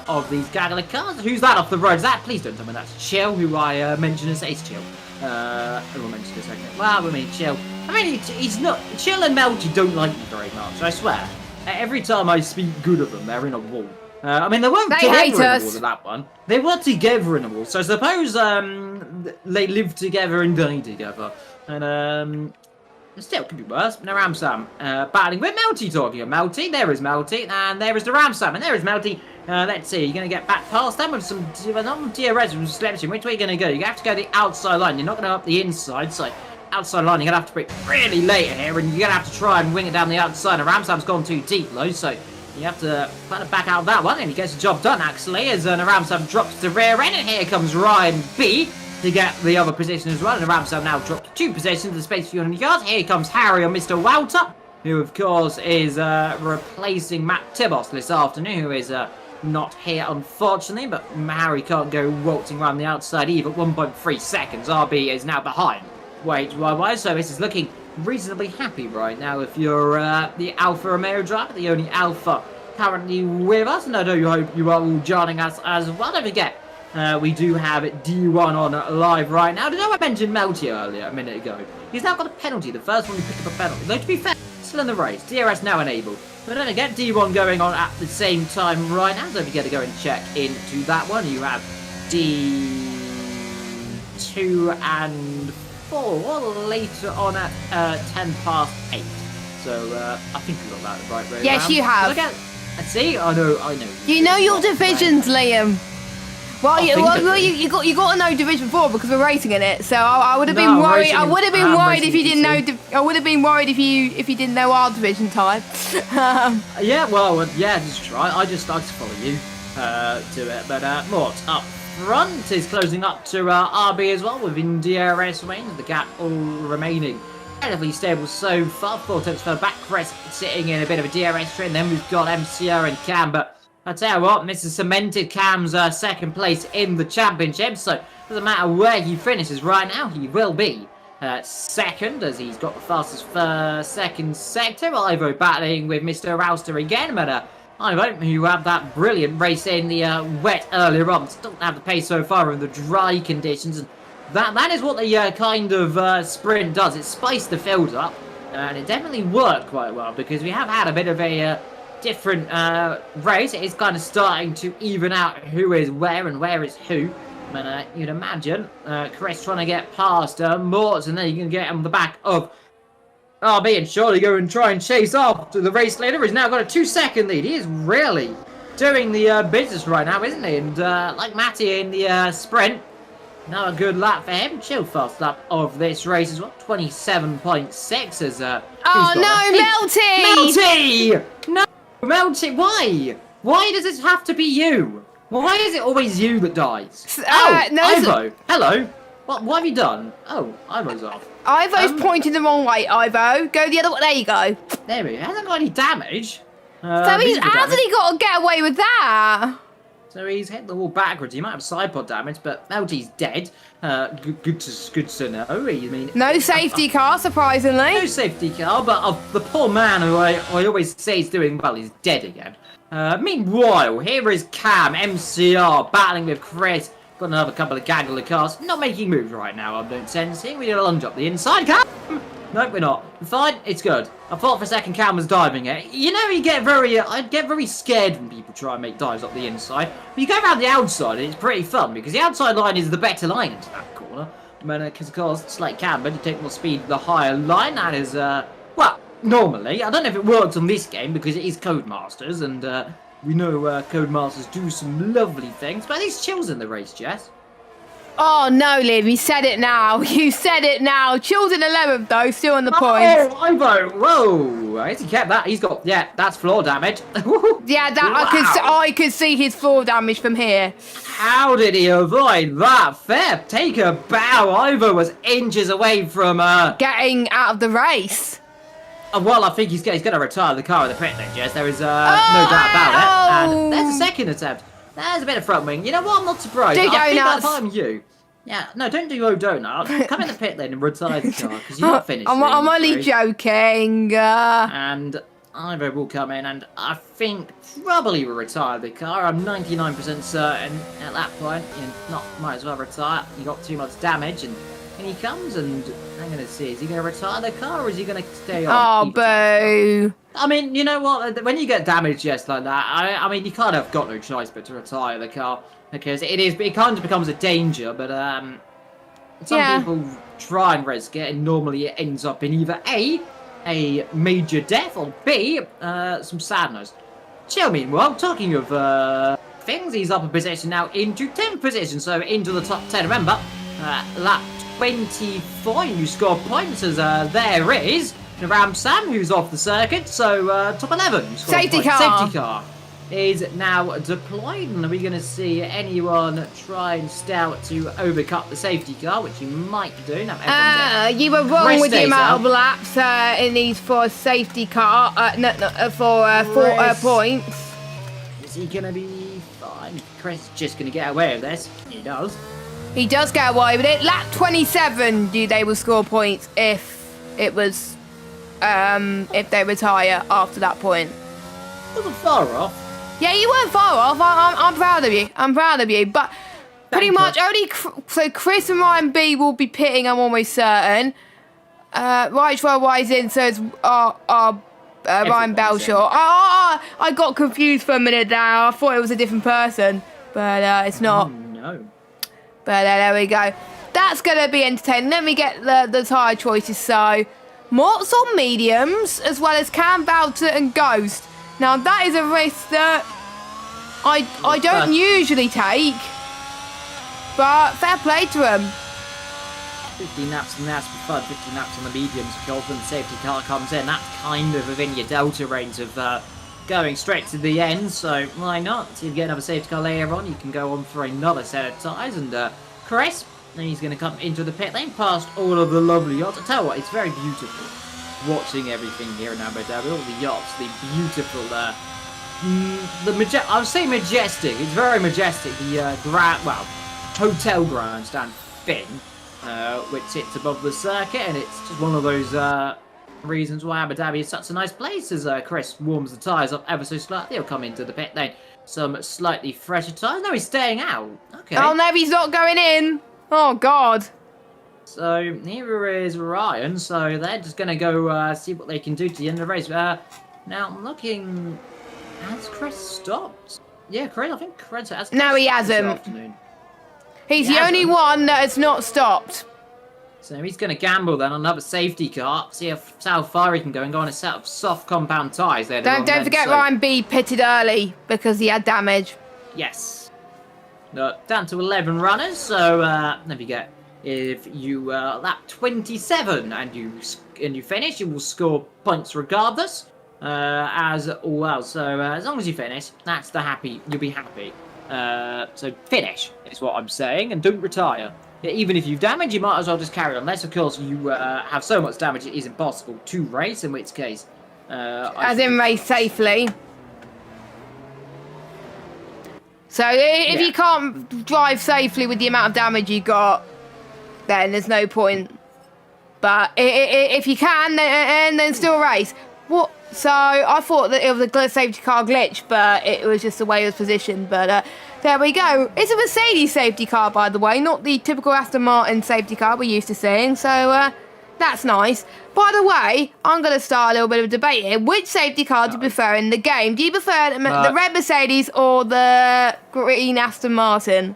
of these Gagler cars. Who's that off the road? Is that? Please don't tell me that's Chill, who I mentioned as Ace Chill. Who will mention this second. Well, I mean, Chill. I mean, he's not. Chill and Melty don't like me very much, I swear. Every time I speak good of them, they're in a wall. I mean, they weren't together in a wall with that one. They were together in a wall. So I suppose they live together and die together. And still could be worse. Naram Sam battling with Melty, talking of Melty. There is Melty, and there is Naram Sam, and there is Melty. Let's see, you're going to get back past them with some DRS and selection. Which way are you going to go? You have to go the outside line. You're not going to up the inside, so outside line, you're going to have to break really late here, and you're going to have to try and wing it down the outside. And Ramsam's gone too deep, though, so you have to kind of back out of that one, and he gets the job done, actually, as Ramsam drops the rear end, and here comes Ryan B to get the other position as well, and Ramsam now dropped 2 positions, the space for you on the yards. Here comes Harry on Mr. Walter, who, of course, is replacing Matt Tibos this afternoon, who is not here, unfortunately, but Harry can't go waltzing around the outside either. 1.3 seconds, RB is now behind. Wait, why? So this is looking reasonably happy right now if you're the Alfa Romeo driver, the only Alfa currently with us, and I do hope you are all joining us as well. Don't forget, we do have D1 on live right now. Did I mention Melty earlier, a minute ago? He's now got a penalty, the first one who picked up a penalty. Though to be fair, still in the race, DRS now enabled. But don't forget, D1 going on at the same time right now. Don't forget to go and check into that one. You have D2 and 4 later on at 8:10. So I think we got that the right way Yes, around. you have. Let's see. I know. You know your divisions, Liam. Well, you got to know Division 4 because we're racing in it. So I would have been worried. I would have been worried if you didn't know. I would have been worried if you didn't know our division type. Yeah, well, yeah, just try. I just like to follow you to it. But Mort up front is closing up to RB as well within DRS range. The gap all remaining relatively stable so far. 4 tenths further back. Chris sitting in a bit of a DRS trend. Then we've got MCR and Cam, but I tell you what, this has cemented Cam's second place in the championship, so it doesn't matter where he finishes right now, he will be second, as he's got the fastest second sector. Ivo battling with Mr. Rouster again, but Ivo, who had that brilliant race in the wet earlier on, still have the pace so far in the dry conditions, and that is what the kind of sprint does. It spiced the field up, and it definitely worked quite well, because we have had a bit of a different race. It is kind of starting to even out who is where and where is who. And you'd imagine Chris trying to get past Morts, and then you can get on the back of RB and surely go and try and chase after the race leader. He's now got a 2-second lead. He is really doing the business right now, isn't he? And like Matty in the sprint, now a good lap for him. Chill fast lap of this race as well. 27.6 as oh no, Melty! Melty! No! Melty, why? Why does it have to be you? Why is it always you that dies? No, Ivo, hello. What have you done? Oh, Ivo's off. Ivo's pointing the wrong way, Ivo. Go the other way. There you go. There he hasn't got any damage. So how has he got to get away with that? So he's hit the wall backwards. He might have side pod damage, but Melty's dead. Good to know. I mean, no safety car, surprisingly. No safety car, but the poor man who I always say is doing well is dead again. Meanwhile, here is Cam, MCR, battling with Chris. Got another couple of gaggler cars. Not making moves right now, I don't sense. We need a lunge up the inside. Cam! Nope, we're not. Fine, it's good. I thought for a second Cam was diving it. You know, I'd get very scared when people try and make dives up the inside. But you go around the outside, and it's pretty fun, because the outside line is the better line into that corner. Because, of course, it's like Cam, but you take more speed the higher line. That is, well, normally. I don't know if it works on this game, because it is Codemasters, and We know Codemasters do some lovely things, but he's chills in the race, Jess. Oh, no, Liv, you said it now. You said it now. Chill's in 11th, though, still on the points. Oh, Ivo, whoa. I guess he kept that. He's got, yeah, that's floor damage. Yeah, I could see his floor damage from here. How did he avoid that? Fair. Take a bow. Ivo was inches away from... getting out of the race. Well, I think he's going to retire the car in the pit lane, Jess. There is no doubt about it. And there's a second attempt. There's a bit of front wing. You know what? I'm not surprised. Do I think donuts. if I'm you. Yeah, no, don't do donut. Come in the pit lane and retire the car because you're not finished. I'm only joking. And Ivo will come in and I think probably will retire the car. I'm 99% certain at that point. You might as well retire. You got too much damage and he comes and I'm going to see. Is he going to retire the car or is he going to stay on? Oh, boo. I mean, you know what? When you get damaged, yes, like that, I mean, you kind of got no choice but to retire the car because it kind of becomes a danger. But some people try and risk it, and normally it ends up in either a major death, or B, some sadness. Chill, meanwhile, talking of things, he's up a position now into 10th position, so into the top 10. Remember, lap 24, you score points as there is. Ram Sam, who's off the circuit, so top 11. Safety car. Safety car is now deployed, and are we going to see anyone try and stout to overcut the safety car, which you might do? Now, you were wrong with the amount of laps in these for a safety car. For 4 points. Is he going to be fine? Chris just going to get away with this. He does. He does get away with it. Lap 27, they will score points if it was. If they retire after that point. Wasn't far off. Yeah, you weren't far off. I'm proud of you. I'm proud of you. But pretty much only... So Chris and Ryan B will be pitting, I'm almost certain. Right in, so it's Ryan Belshaw. I got confused for a minute there. I thought it was a different person. But it's not. Oh, no. But there we go. That's going to be entertaining. Let me get the tyre choices. So... Morts on mediums, as well as Cam, Bouter and Ghost. Now, that is a risk that I don't usually take, but fair play to him. 50 naps on the Aspen Flood, 50 naps on the mediums. Because when the safety car comes in, that's kind of within your delta range of going straight to the end, so why not? If you get another safety car later on, you can go on for another set of tyres, and Chris... And he's going to come into the pit lane past all of the lovely yachts. I tell you what, it's very beautiful watching everything here in Abu Dhabi. All the yachts, the beautiful, I would say majestic. It's very majestic. The hotel grandstand thing, which sits above the circuit, and it's just one of those reasons why Abu Dhabi is such a nice place. As Chris warms the tyres up ever so slightly, he'll come into the pit lane. Some slightly fresher tyres. No, he's staying out. Okay. Oh no, he's not going in. Oh, God. So, here is Ryan. So, they're just going to go see what they can do to the end of the race. Now, I'm looking... Has Chris stopped? Yeah, Chris, I think Chris has. No, he hasn't. He's the only one that has not stopped. So, he's going to gamble then on another safety car. See how far he can go and go on a set of soft compound tyres. Don't forget Ryan B pitted early because he had damage. Yes. Down to 11 runners, so there we go. If you lap 27 and you finish, you will score points regardless, as well. So as long as you finish, that's you'll be happy. So finish is what I'm saying, and don't retire. Even if you've damaged, you might as well just carry on. Unless, of course, you have so much damage it is impossible to race, in which case... as in race safely. So if you can't drive safely with the amount of damage you got, then there's no point. But if you can, then still race. What? So I thought that it was a safety car glitch, but it was just the way it was positioned. But there we go. It's a Mercedes safety car, by the way, not the typical Aston Martin safety car we're used to seeing. So that's nice. By the way, I'm going to start a little bit of a debate here. Which safety car do you prefer in the game? Do you prefer the red Mercedes or the green Aston Martin?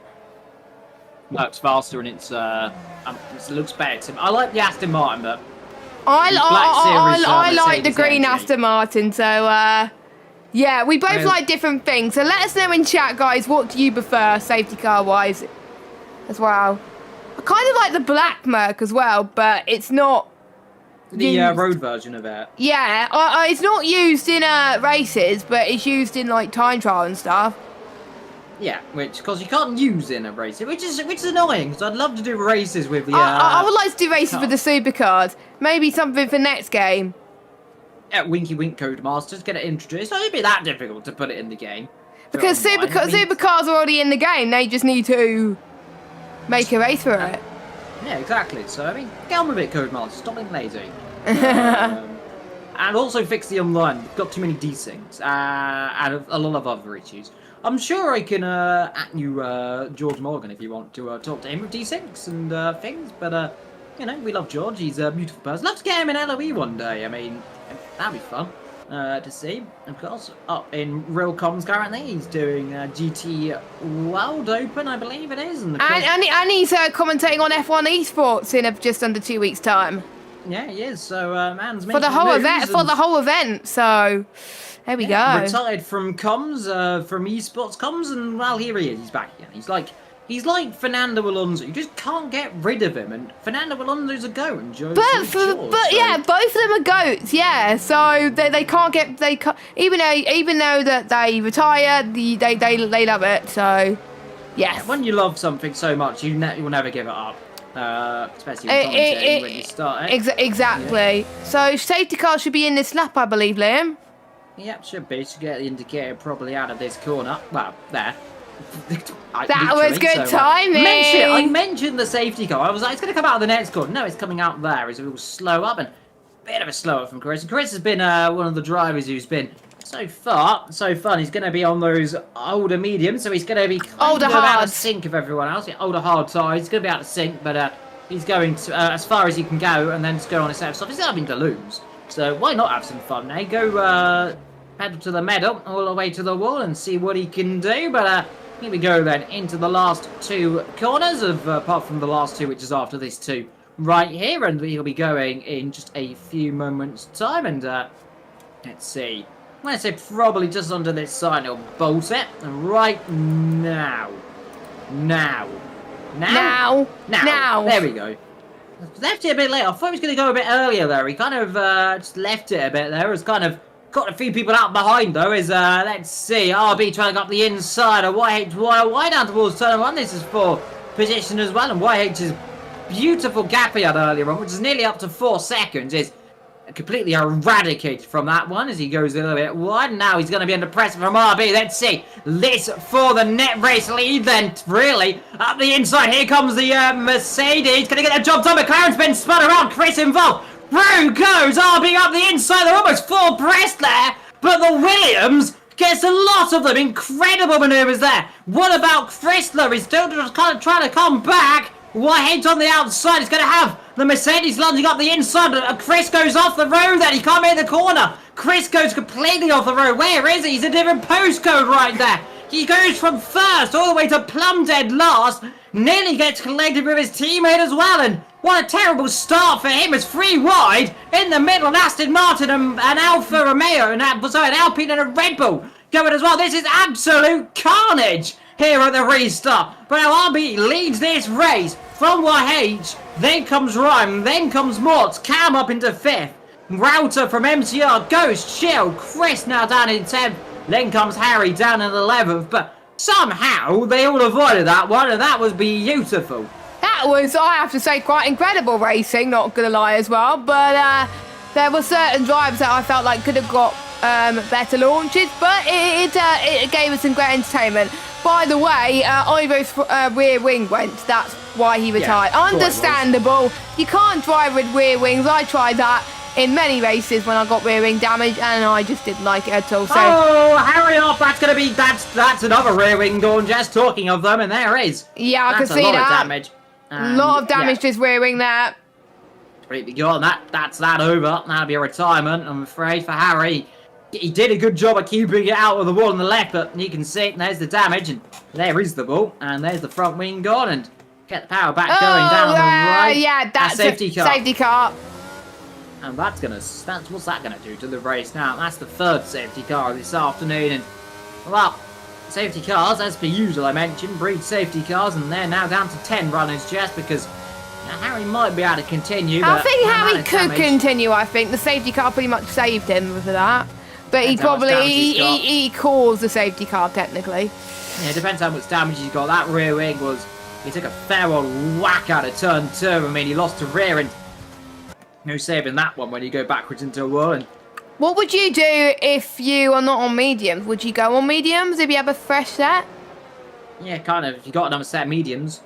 Works faster and it looks better to me. I like the Aston Martin, but I like the green Aston Martin. So Yeah, we both like different things. So let us know in chat, guys, what do you prefer safety car-wise as well? I kind of like the black Merc as well, but it's not... The road version of it. Yeah, it's not used in races, but it's used in like time trial and stuff. Yeah, because you can't use it in a race, which is annoying. Because I'd love to do races with the. I would like to do races with the supercars. Maybe something for next game. Yeah, Winky Wink Codemasters get it introduced. It won't be that difficult to put it in the game. Because supercars are already in the game. They just need to make a race for it. Yeah, exactly. So, I mean, get on with it, Codemasters. Stop being lazy. And also fix the online. We've got too many desyncs. And a lot of other issues. I'm sure I can at you, George Morgan, if you want to talk to him with desyncs and things. But, you know, we love George. He's a beautiful person. Love to get him in LOE one day. I mean, that'd be fun to see. Of course, up in real comms currently, he's doing GT World Open, I believe it is. And he's commentating on F1 esports in just under 2 weeks' time. Yeah, he is. So, man's making for the whole event. So, there we go. Retired from comms, from esports comms, and well, here he is. He's back again. He's like Fernando Alonso. You just can't get rid of him. And Fernando Alonso's a goat, and Joe's yeah, both of them are goats. Yeah, so they can't even though that they retire, they love it. So, yes. Yeah, when you love something so much, you'll never give it up. Especially when you start it. Exactly. Yeah. So safety car should be in this lap, I believe, Liam. Yep, should be. Should get the indicator probably out of this corner. Well, there. That was good timing. I mentioned the safety car. I was like, it's going to come out of the next corner. No, it's coming out there. It's a little slow up and a bit of a slow up from Chris. And Chris has been one of the drivers who's been so fun. He's going to be on those older mediums, so he's going to be out of sync of everyone else. Yeah, older hard tires. He's going to be out of sync, but he's going to, as far as he can go, and then just go on a set of stuff. He's having to lose, so why not have some fun? Eh? Go pedal to the metal, all the way to the wall, and see what he can do. But here we go then into the last two corners of, apart from the last two, which is after this two right here, and he'll be going in just a few moments' time. And let's see. I'm going to say probably just under this side, he'll bolt it right now. Now. There we go. Left it a bit late. I thought he was going to go a bit earlier there. He kind of just left it a bit there. It's kind of got a few people out behind though. Is let's see, RB trying to go up the inside of YH wide down towards turn one. This is for position as well, and YH's beautiful gap he had earlier on, which is nearly up to 4 seconds, is completely eradicated from that one as he goes a little bit wide. Now he's going to be under pressure from RB. Let's see. This for the net race lead then, really. Up the inside, here comes the Mercedes. Going to get that job done. McLaren's been spun around. Chris involved. Through goes RB up the inside. They're almost full abreast there. But the Williams gets a lot of them. Incredible manoeuvres there. What about Chrysler? He's still just kind of trying to come back. Whitehead's on the outside. He's going to have the Mercedes lunging up the inside. Chris goes off the road then. He can't make the corner. Chris goes completely off the road. Where is he? He's a different postcode right there. He goes from first all the way to plumb dead last. Nearly gets collected with his teammate as well. And what a terrible start for him. It's 3 wide in the middle. Aston Martin and Alfa Romeo. And an Alpine and a Red Bull going as well. This is absolute carnage here at the restart. But now RB leads this race from YH. Then comes Ryan. Then comes Mortz. Cam up into 5th. Router from MCR goes. Chill. Chris now down in 10th. Then comes Harry down in 11th. But somehow they all avoided that one. And that was beautiful. That was, I have to say, quite incredible racing. Not going to lie as well. But there were certain drives that I felt like could have got better launches. But it gave us some great entertainment. By the way, Ivo's rear wing went. That's why he retired. Yeah, understandable. You can't drive with rear wings. I tried that in many races when I got rear wing damage, and I just didn't like it at all. So, hurry up! That's gonna be that's another rear wing gone. Just talking of them, and there is. Yeah, I can see that. A lot of damage to his rear wing there. Completely gone. That's that over. That'll be a retirement, I'm afraid, for Harry. He did a good job at keeping it out of the wall on the left, but you can see it, there's the damage, and there is the ball, and there's the front wing gone, and get the power back going down on the right. Yeah, that's safety car. Safety car. And what's that gonna do to the race now? That's the third safety car this afternoon, and well, safety cars, as per usual, I mentioned, breed safety cars, and they're now down to 10 runners just because Harry might be able to continue. I think Harry could continue. I think the safety car pretty much saved him for that, but he caused the safety car technically. Yeah, it depends how much damage he's got. That rear wing he took a fair old whack out of turn 2. I mean, he lost to rear, and no saving that one when you go backwards into a wall. And what would you do if you are not on mediums? Would you go on mediums if you have a fresh set? Yeah, kind of. If you got another set of mediums,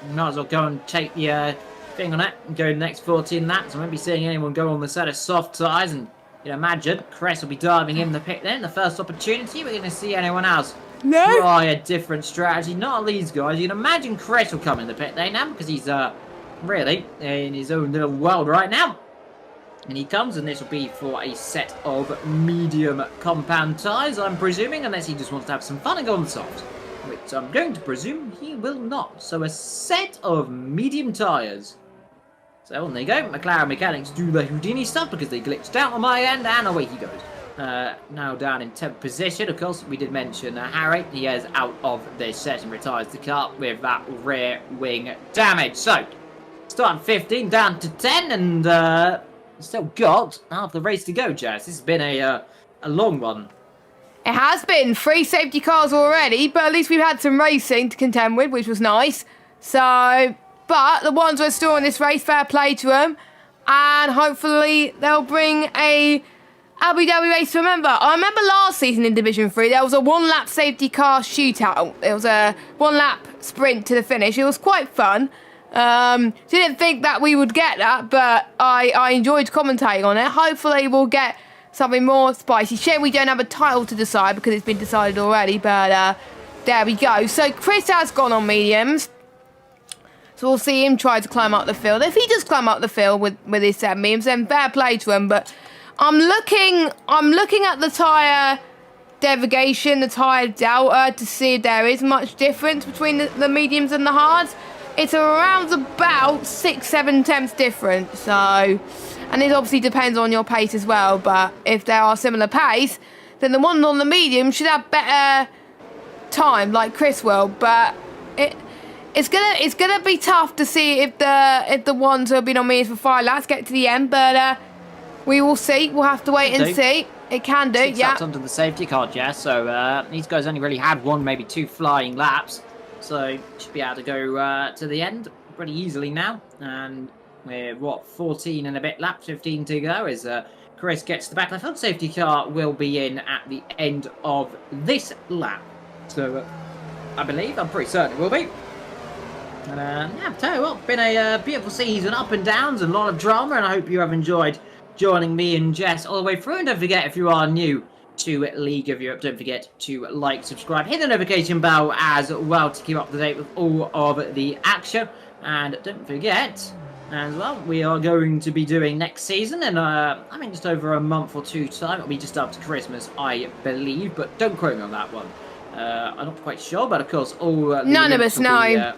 you might as well go and take the thing on it and go the next 14 laps. I won't be seeing anyone go on the set of soft tyres, and you'd imagine Chris will be diving in the pit then. The first opportunity, we're going to see anyone else try a different strategy. Not these guys. You can imagine Chris will come in the pit lane now because he's really in his own little world right now. And he comes, and this will be for a set of medium compound tyres, I'm presuming, unless he just wants to have some fun and go on the soft, which I'm going to presume he will not. So a set of medium tyres. So on they go. McLaren mechanics do the Houdini stuff because they glitched out on my end, and away he goes. Now down in 10th position. Of course, we did mention Harry. He is out of this set and retires the car with that rear wing damage. So, starting 15 down to 10, and still got half the race to go, Jess. This has been a long one. It has been 3 safety cars already, but at least we've had some racing to contend with, which was nice. So, but the ones who are still in this race, fair play to them, and hopefully they'll bring a Abu Dhabi race to remember. I remember last season in Division 3, there was a 1-lap safety car shootout. It was a 1-lap sprint to the finish. It was quite fun. Didn't think that we would get that, but I enjoyed commentating on it. Hopefully we'll get something more spicy. Shame we don't have a title to decide because it's been decided already, but there we go. So Chris has gone on mediums. So we'll see him try to climb up the field. If he does climb up the field with his 7 mediums, then fair play to him. But I'm looking at the tyre derogation, the tyre delta, to see if there is much difference between the mediums and the hards. It's around about 6-7 tenths difference. So, and it obviously depends on your pace as well. But if there are similar pace, then the one on the medium should have better time, like Chris will. But it's gonna be tough to see if the ones who have been on mediums for 5 laps get to the end. But we will see. We'll have to wait and see. It can do, yeah. Laps onto the safety car, Jess. So these guys only really had 1, maybe 2 flying laps. So should be able to go to the end pretty easily now. And we're, 14 and a bit laps, 15 to go as Chris gets the back. The front safety car will be in at the end of this lap. So I'm pretty certain it will be. And yeah, I'll tell you what, been a beautiful season, up and downs and a lot of drama, and I hope you have enjoyed joining me and Jess all the way through. And don't forget, if you are new to League of Europe, don't forget to like, subscribe, hit the notification bell as well to keep up to date with all of the action. And don't forget, as well, we are going to be doing next season in I think just over a month or 2 time. It'll be just after Christmas, I believe, but don't quote me on that one. I'm not quite sure, but of course all none of us know.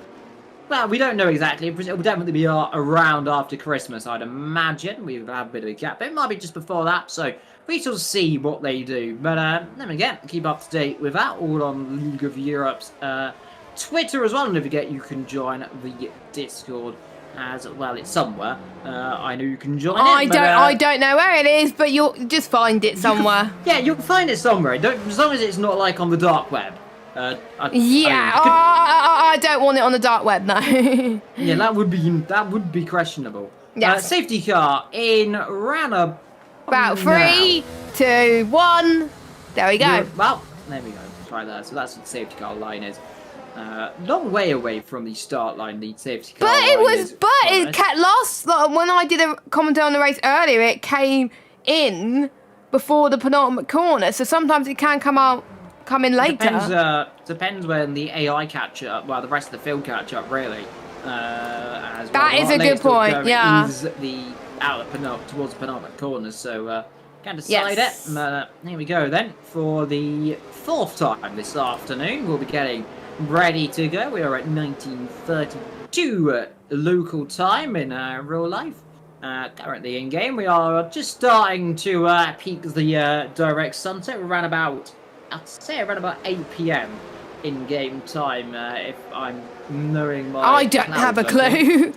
Well, we don't know exactly. It will definitely be around after Christmas, I'd imagine. We'll have a bit of a gap. It might be just before that, so we shall see what they do. But then again, keep up to date with that, all on League of Europe's Twitter as well. And don't forget, you can join the Discord as well. It's somewhere. I know you can join it. I don't know where it is, but you'll just find it somewhere. You'll find it somewhere. As long as it's not like on the dark web. I don't want it on the dark web, no. Yeah, that would be questionable. Yes. Safety car in round about 3, 2, 1. There we go. Yeah, well, there we go. Right there. So that's what the safety car line is. Long way away from the start line, the safety car line. It last when I did a commentary on the race earlier, it came in before the penultimate corner. So sometimes it can come in later. Depends when the AI catch up, well, the rest of the field catch up, really. That is a good point, yeah. Is towards the penultimate corners, so can decide it. Here we go then for the 4th time this afternoon. We'll be getting ready to go. We are at 19:32 local time in real life. Currently in game, we are just starting to peak the direct sunset around about, I'd say around about 8 p.m. in game time, if I'm knowing my. I don't have a clue.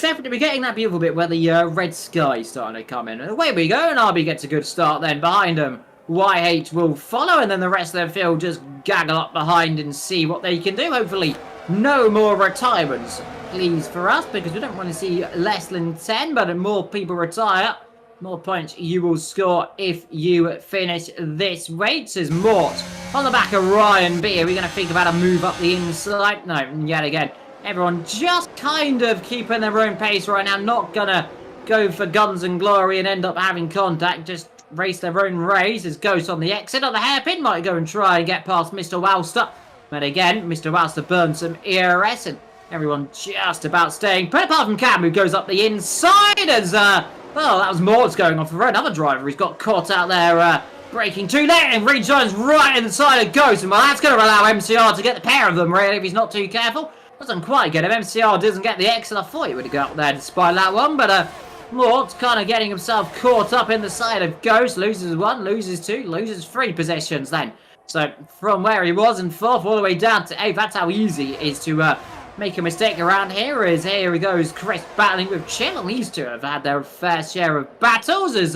Definitely we're getting that beautiful bit where the red sky is starting to come in. And away we go, and RB gets a good start then behind him. YH will follow, and then the rest of their field just gaggle up behind and see what they can do. Hopefully, no more retirements, please, for us, because we don't want to see less than 10, but more people retire, more points you will score if you finish this race. As Mort on the back of Ryan B. Are we going to think about a move up the inside? No, yet again. Everyone just kind of keeping their own pace right now. Not going to go for guns and glory and end up having contact. Just race their own race. As Ghost on the exit on the hairpin might go and try and get past Mr. Walster. But again, Mr. Walster burns some ERS and everyone just about staying put, apart from Cam, who goes up the inside as, well, that was Mort's going off for another driver. He's got caught out there, braking too late and rejoins right inside of Ghost. And, well, that's going to allow MCR to get the pair of them, really, if he's not too careful. Doesn't quite get him. MCR doesn't get the exit. I thought he would have got up there despite that one, but, Mort's kind of getting himself caught up in the side of Ghost. Loses 1, loses 2, loses 3 possessions then. So, from where he was in 4th all the way down to 8th, that's how easy it is to, make a mistake around here. As here he goes, Chris battling with Chill. These two have had their fair share of battles as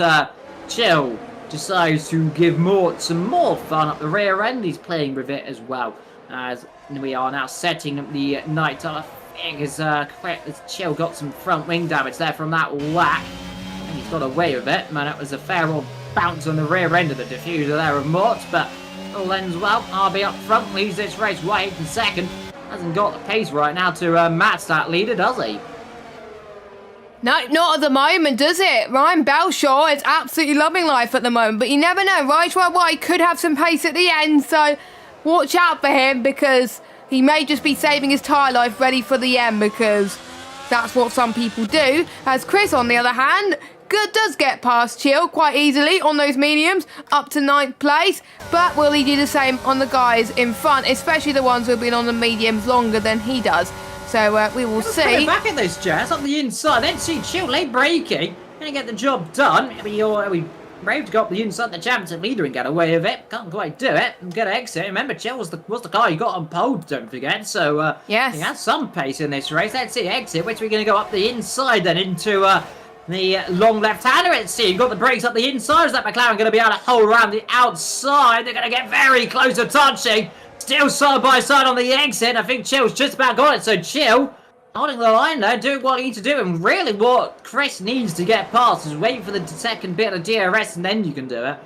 Chill decides to give Mort some more fun up the rear end. He's playing with it as well. As we are now setting the night time. I think as Chill got some front wing damage there from that whack. And he's got away with it. Man, that was a fair old bounce on the rear end of the diffuser there of Mort. But all ends well. RB up front, leads this race right in second. Hasn't got the pace right now to match that leader, does he? No, not at the moment, does it? Ryan Belshaw is absolutely loving life at the moment, but you never know. Right White could have some pace at the end, so watch out for him because he may just be saving his tyre life ready for the end because that's what some people do. As Chris, on the other hand, does get past Chill quite easily on those mediums, up to 9th place, but will he do the same on the guys in front, especially the ones who have been on the mediums longer than he does? So we will see. Back at this, Jazz, up the inside, then see Chill late braking, gonna get the job done. We brave to go up the inside, the championship leader and get away with it. Can't quite do it and get an exit. Remember, Chill was the car you got on pole, don't forget. So yes, he has some pace in this race. Let's see exit, which we're gonna go up the inside then into the long left-hander, it seems. Got the brakes up the inside. Is that McLaren going to be able to hold around the outside? They're going to get very close to touching. Still side by side on the exit. I think Chill's just about got it. So Chill, holding the line there, doing what he needs to do. And really what Chris needs to get past is wait for the second bit of DRS and then you can do it.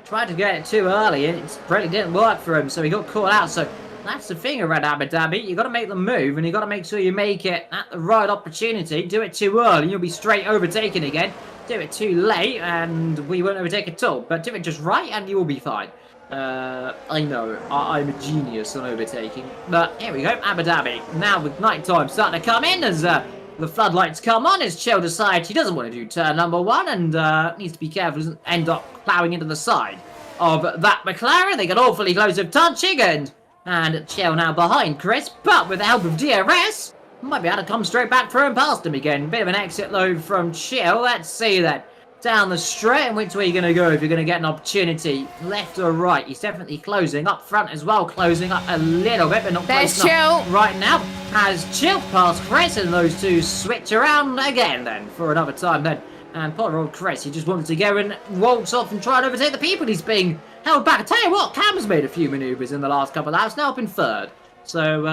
Tried to get it too early and it really didn't work for him. So he got caught out. So that's the thing around Abu Dhabi. You've got to make the move and you've got to make sure you make it at the right opportunity. Do it too early, you'll be straight overtaken again. Do it too late and we won't overtake at all. But do it just right and you will be fine. I know, I'm a genius on overtaking. But here we go, Abu Dhabi. Now with night time starting to come in as the floodlights come on. As Chill decides he doesn't want to do turn number 1 and needs to be careful, doesn't end up ploughing into the side of that McLaren. They get awfully close of touching and Chill now behind Chris, but with the help of DRS, might be able to come straight back through and past him again. Bit of an exit load from Chill. Let's see that. Down the straight, and which way are you going to go if you're going to get an opportunity? Left or right? He's definitely closing. Up front as well, closing up a little bit, but not There's close enough Chill. Right now. Has Chill past Chris, and those two switch around again then, for another time then. And poor old Chris, he just wanted to go and waltz off and try and overtake the people. He's being held back. I tell you what, Cam's made a few manoeuvres in the last couple of laps, now up in 3rd. So,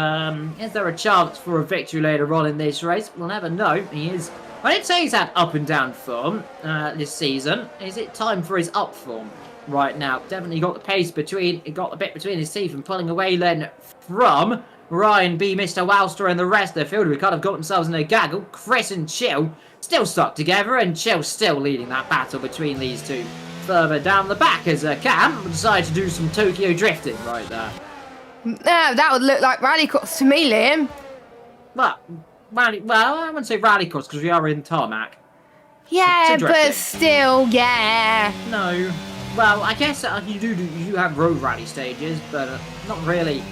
is there a chance for a victory later on in this race? We'll never know. He is... I didn't say he's had up and down form this season. Is it time for his up form right now? Definitely got the pace between... He got a bit between his teeth and pulling away then from Ryan B, Mr. Walster and the rest of the field who kind of got themselves in a gaggle. Chris and Chill still stuck together and Chill still leading that battle between these two. Further down the back as Cam decided to do some Tokyo drifting right there. That would look like rallycross to me, Liam. Well, I wouldn't say rallycross because we are in tarmac. Yeah, but still, yeah. No. Well, I guess you do have road rally stages, but not really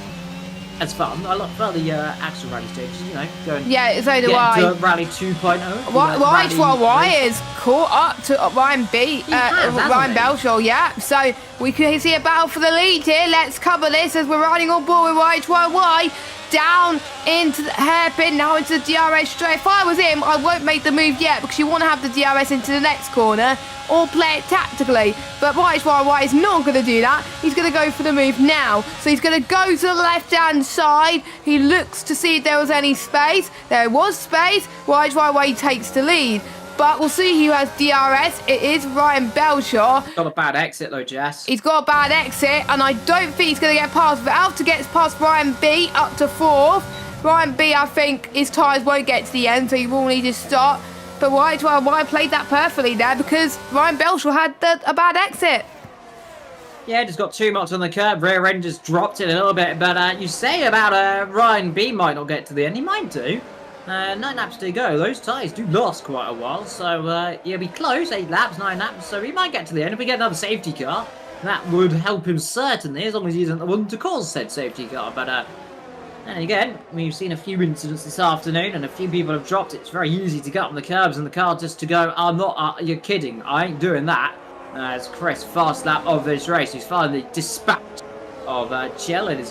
as fun. I love the actual rally stages, you know, going. Yeah, so do get I. to Rally 2.0. Why is caught up to Ryan B. Ryan Belshaw, yeah. So we can see a battle for the lead here. Let's cover this as we're riding on board with YHYY. Down into the hairpin, now into the DRS straight. If I was him, I won't make the move yet because you want to have the DRS into the next corner or play it tactically. But YHYY is not going to do that. He's going to go for the move now. So he's going to go to the left-hand side. He looks to see if there was any space. There was space. YHYY takes the lead. But we'll see who has DRS. It is Ryan Belshaw. Got a bad exit though, Jess. He's got a bad exit, and I don't think he's going to get past. Alta gets past Ryan B up to 4th. Ryan B, I think, his tyres won't get to the end, so he will need to stop. But YHYY played that perfectly there because Ryan Belshaw had a bad exit. Yeah, just got too much on the curb. Rear end just dropped it a little bit. But you say about Ryan B might not get to the end. He might do. 9 laps to go. Those tyres do last quite a while, so he'll be close. 8 laps, 9 laps, so he might get to the end. If we get another safety car, that would help him certainly, as long as he isn't the one to cause said safety car. But and again, we've seen a few incidents this afternoon, and a few people have dropped. It's very easy to get on the curbs in the car just to go, I'm not, you're kidding, I ain't doing that. As Chris, fast lap of this race, he's finally dispatched of Chill. It is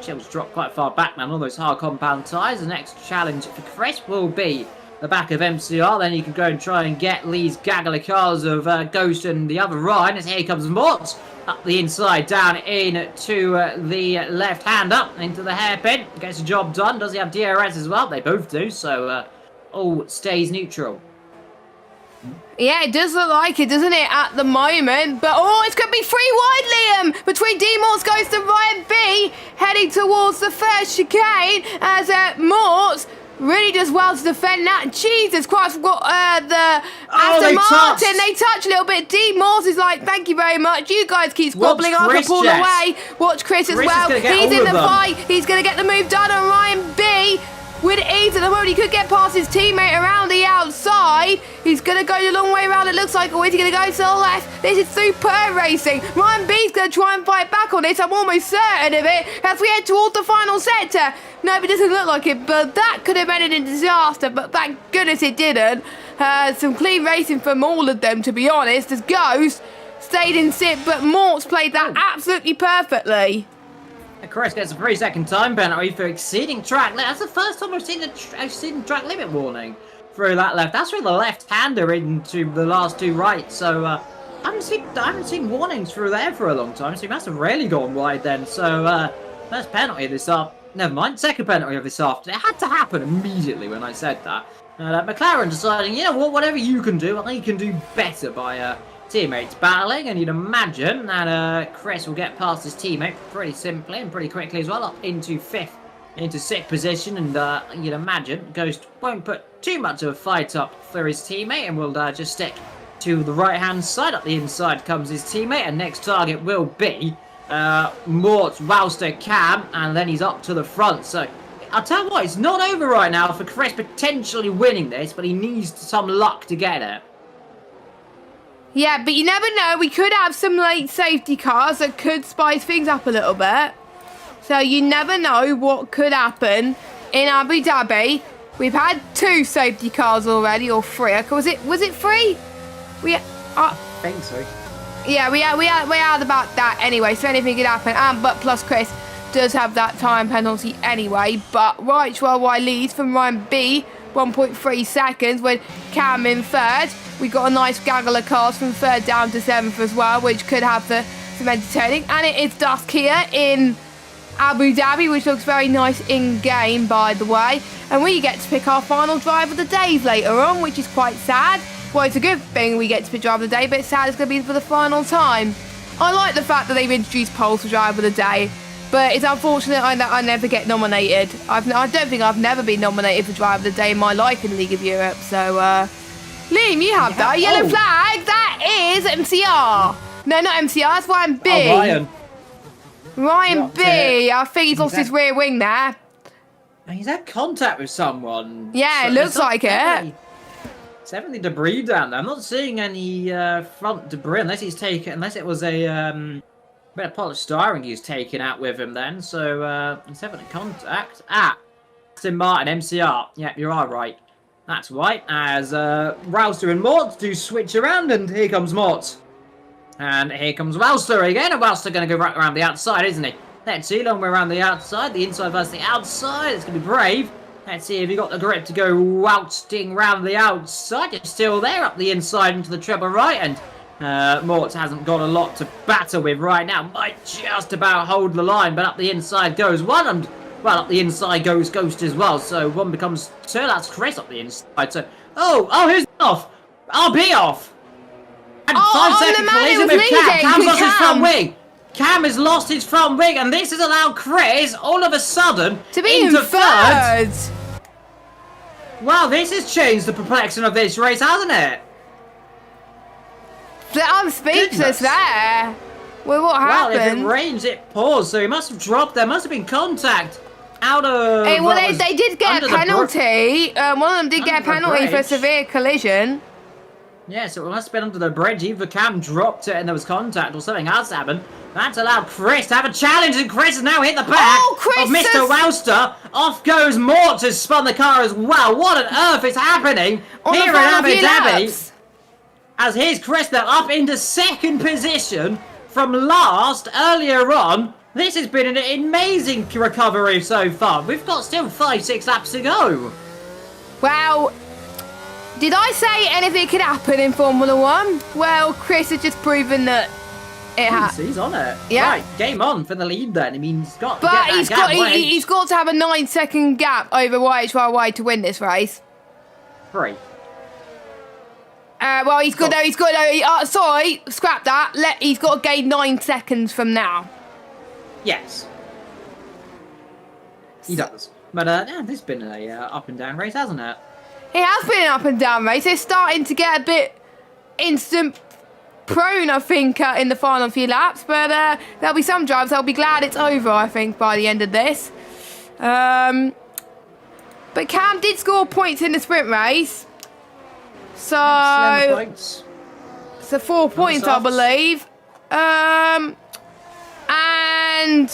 Chill's dropped quite far back now on all those hard compound tyres. The next challenge for Chris will be the back of MCR. Then you can go and try and get Lee's gaggle of cars of Ghost and the other Ryan. As here comes Mort up the inside, down into the left hand, up into the hairpin. Gets the job done. Does he have DRS as well? They both do. So all stays neutral. Yeah, it does look like it, doesn't it, at the moment? But, oh, it's going to be 3 wide, Liam! Between D-Morts goes to Ryan B, heading towards the first chicane, as Morts really does well to defend that. Jesus Christ, we've got the Aston Martin. They touch a little bit. D-Morts is like, thank you very much. You guys keep squabbling. I can pull away. Watch Chris as well. He's in the fight. He's going to get the move done on Ryan B. With ease at the moment, he could get past his teammate around the outside. He's going to go the long way around, it looks like. Or is he going to go to the left? This is super racing. Ryan B's going to try and fight back on this. I'm almost certain of it. As we head towards the final sector. No, it doesn't look like it. But that could have ended in disaster. But thank goodness it didn't. Some clean racing from all of them, to be honest. As Ghost stayed in sit. But Mort's played that absolutely perfectly. Chris gets a 3-second time penalty for exceeding track limit. That's the first time I've seen a track limit warning through that left. That's through the left-hander into the last 2 right. So I haven't seen warnings through there for a long time. So he must have really gone wide then. So first penalty of this never mind, second penalty of this afternoon. It had to happen immediately when I said that. McLaren deciding, you know what, whatever you can do, I can do better by teammates battling, and you'd imagine that Chris will get past his teammate pretty simply and pretty quickly as well, up into 6th position, and you'd imagine Ghost won't put too much of a fight up for his teammate and will just stick to the right hand side. Up the inside comes his teammate, and next target will be Mort's Wowster Cam, and then he's up to the front. So I'll tell you what, it's not over right now for Chris potentially winning this, but he needs some luck to get it. Yeah, but you never know. We could have some late safety cars that could spice things up a little bit. So you never know what could happen in Abu Dhabi. We've had 2 safety cars already, or 3. Was it 3? I think so. Yeah, we had about that anyway, so anything could happen. But plus Chris does have that time penalty anyway. But YHYY leads from Ryan B, 1.3 seconds, with Cam in 3rd. We got a nice gaggle of cars from 3rd down to 7th as well, which could have some entertaining. And it is dusk here in Abu Dhabi, which looks very nice in-game, by the way. And we get to pick our final drive of the day later on, which is quite sad. Well, it's a good thing we get to pick drive of the day, but it's sad it's going to be for the final time. I like the fact that they've introduced polls for drive of the day, but it's unfortunate I never get nominated. I don't think I've never been nominated for drive of the day in my life in League of Europe, so Liam, you have that. Yellow flag, that is MCR. No, not MCR, that's Ryan B. Oh, Ryan. Ryan B. I think he's lost his rear wing there. He's had contact with someone. Yeah, it looks like it. It's definitely debris down there. I'm not seeing any front debris unless it was a Bit of polystyrene he's taken out with him then, so he's having a contact. Aston Martin MCR. Yep, you are right. That's right, as Rouster and Mort do switch around, and here comes Mort. And here comes Rouster again, and Rouster going to go right around the outside, isn't he? Let's see, long way around the outside, the inside versus the outside. It's going to be brave. Let's see if he got the grip to go ousting round the outside. It's still there up the inside into the treble right, and Mort hasn't got a lot to batter with right now. Might just about hold the line, but up the inside goes one, and well, up the inside goes Ghost as well. So one becomes two. That's Chris up the inside. So who's off? I'll be off. And 5-second collision with Cam. Cam's lost his front wing. Cam has lost his front wing, and this has allowed Chris all of a sudden to be into in third. Wow, this has changed the complexion of this race, hasn't it? I'm speechless there. Well, what happened? Well, if it rains, it pours, so he must have dropped. There must have been contact out of... Hey, well, they did get a penalty. One of them did get a penalty for severe collision. Yeah, so it must have been under the bridge. Either Cam dropped it and there was contact or something else happened. That's allowed Chris to have a challenge, and Chris has now hit the back of Mr. Wowster. Off goes Mort to spun the car as well. What on earth is happening here in Abu Dhabi? As here's Chris now up into second position from last earlier on. This has been an amazing recovery so far. We've got still 5-6 laps to go. Well, did I say anything could happen in Formula 1? Well, Chris has just proven that it has. He's on it. Yeah. Right, game on for the lead then. I mean, he's got to but get that gap. He's got to have a 9-second gap over YHYY to win this race. 3. Well, he's got sorry, scrap that. He's got to gain 9 seconds from now. Yes. He does. But yeah, this has been a up and down race, hasn't it? It has been an up and down race. It's starting to get a bit instant prone, I think, in the final few laps. But there'll be some drivers that'll be glad it's over, I think, by the end of this. But Cam did score points in the sprint race. So 4 points, I believe. And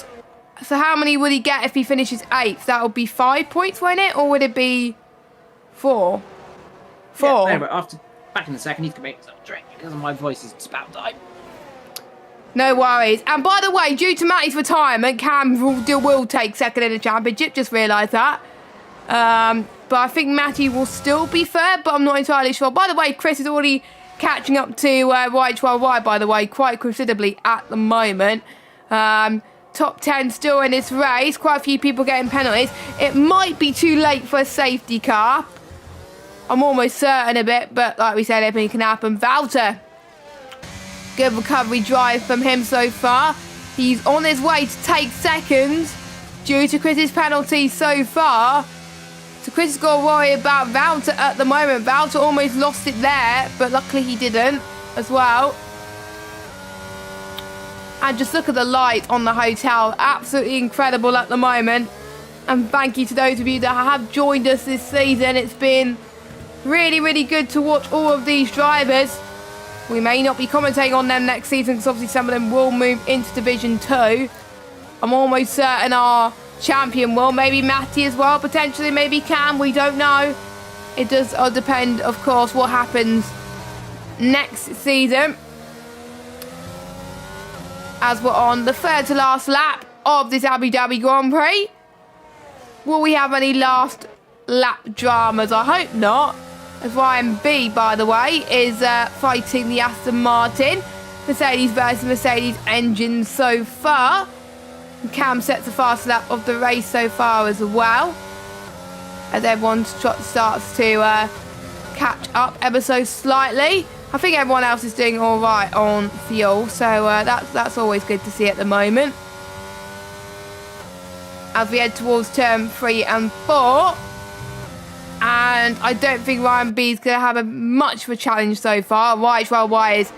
so how many would he get if he finishes 8th? That would be 5 points, won't it? Or would it be 4? 4. Yeah, anyway, back in a second, he's going to make some drink because my voice is about to die. No worries. And by the way, due to Matty's retirement, Cam will take second in the championship. Just realised that. But I think Matty will still be third, but I'm not entirely sure. By the way, Chris is already catching up to YHYY, by the way, quite considerably at the moment. Top 10 still in this race. Quite a few people getting penalties. It might be too late for a safety car. I'm almost certain of it, but like we said, anything can happen. Valter. Good recovery drive from him so far. He's on his way to take seconds due to Chris's penalty so far. So Chris has got to worry about Valter at the moment. Valter almost lost it there, but luckily he didn't as well. And just look at the light on the hotel. Absolutely incredible at the moment. And thank you to those of you that have joined us this season. It's been really, really good to watch all of these drivers. We may not be commentating on them next season because obviously some of them will move into Division 2. I'm almost certain our champion will. Maybe Matty as well, potentially. Maybe Cam. We don't know. It does all depend, of course, what happens next season. As we're on the third to last lap of this Abu Dhabi Grand Prix. Will we have any last lap dramas? I hope not. As Ryan B, by the way, is fighting the Aston Martin. Mercedes versus Mercedes engine so far. And Cam sets the fast lap of the race so far as well. As everyone starts to catch up ever so slightly. I think everyone else is doing all right on fuel, so that's always good to see at the moment. As we head towards turn 3 and 4. And I don't think Ryan B is going to have much of a challenge so far. YHYY has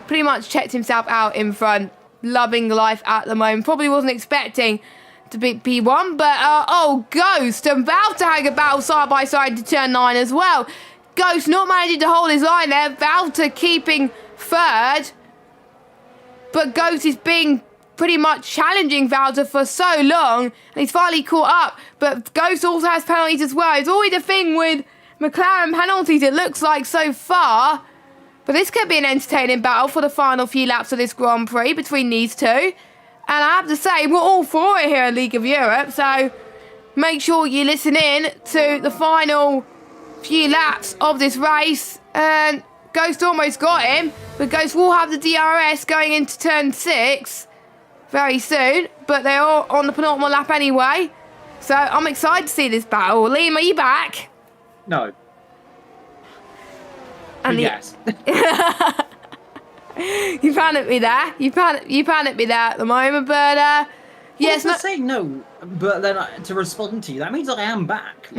pretty much checked himself out in front. Loving life at the moment. Probably wasn't expecting to beat P1. But, Ghost and Valter having a battle side by side to turn 9 as well. Ghost not managing to hold his line there. Valter keeping third. But Ghost is being pretty much challenging Valder for so long, and he's finally caught up. But Ghost also has penalties as well. It's always a thing with McLaren penalties, it looks like, so far. But this could be an entertaining battle for the final few laps of this Grand Prix between these two. And I have to say, we're all for it here at League of Europe, so make sure you listen in to the final few laps of this race. And Ghost almost got him, but Ghost will have the DRS going into turn 6 very soon. But they're all on the penultimate lap anyway. So I'm excited to see this battle. Liam, are you back? No. And yes. You panicked me there. You panicked me there at the moment, but yes. Well, say no, but then to respond to you, that means I am back.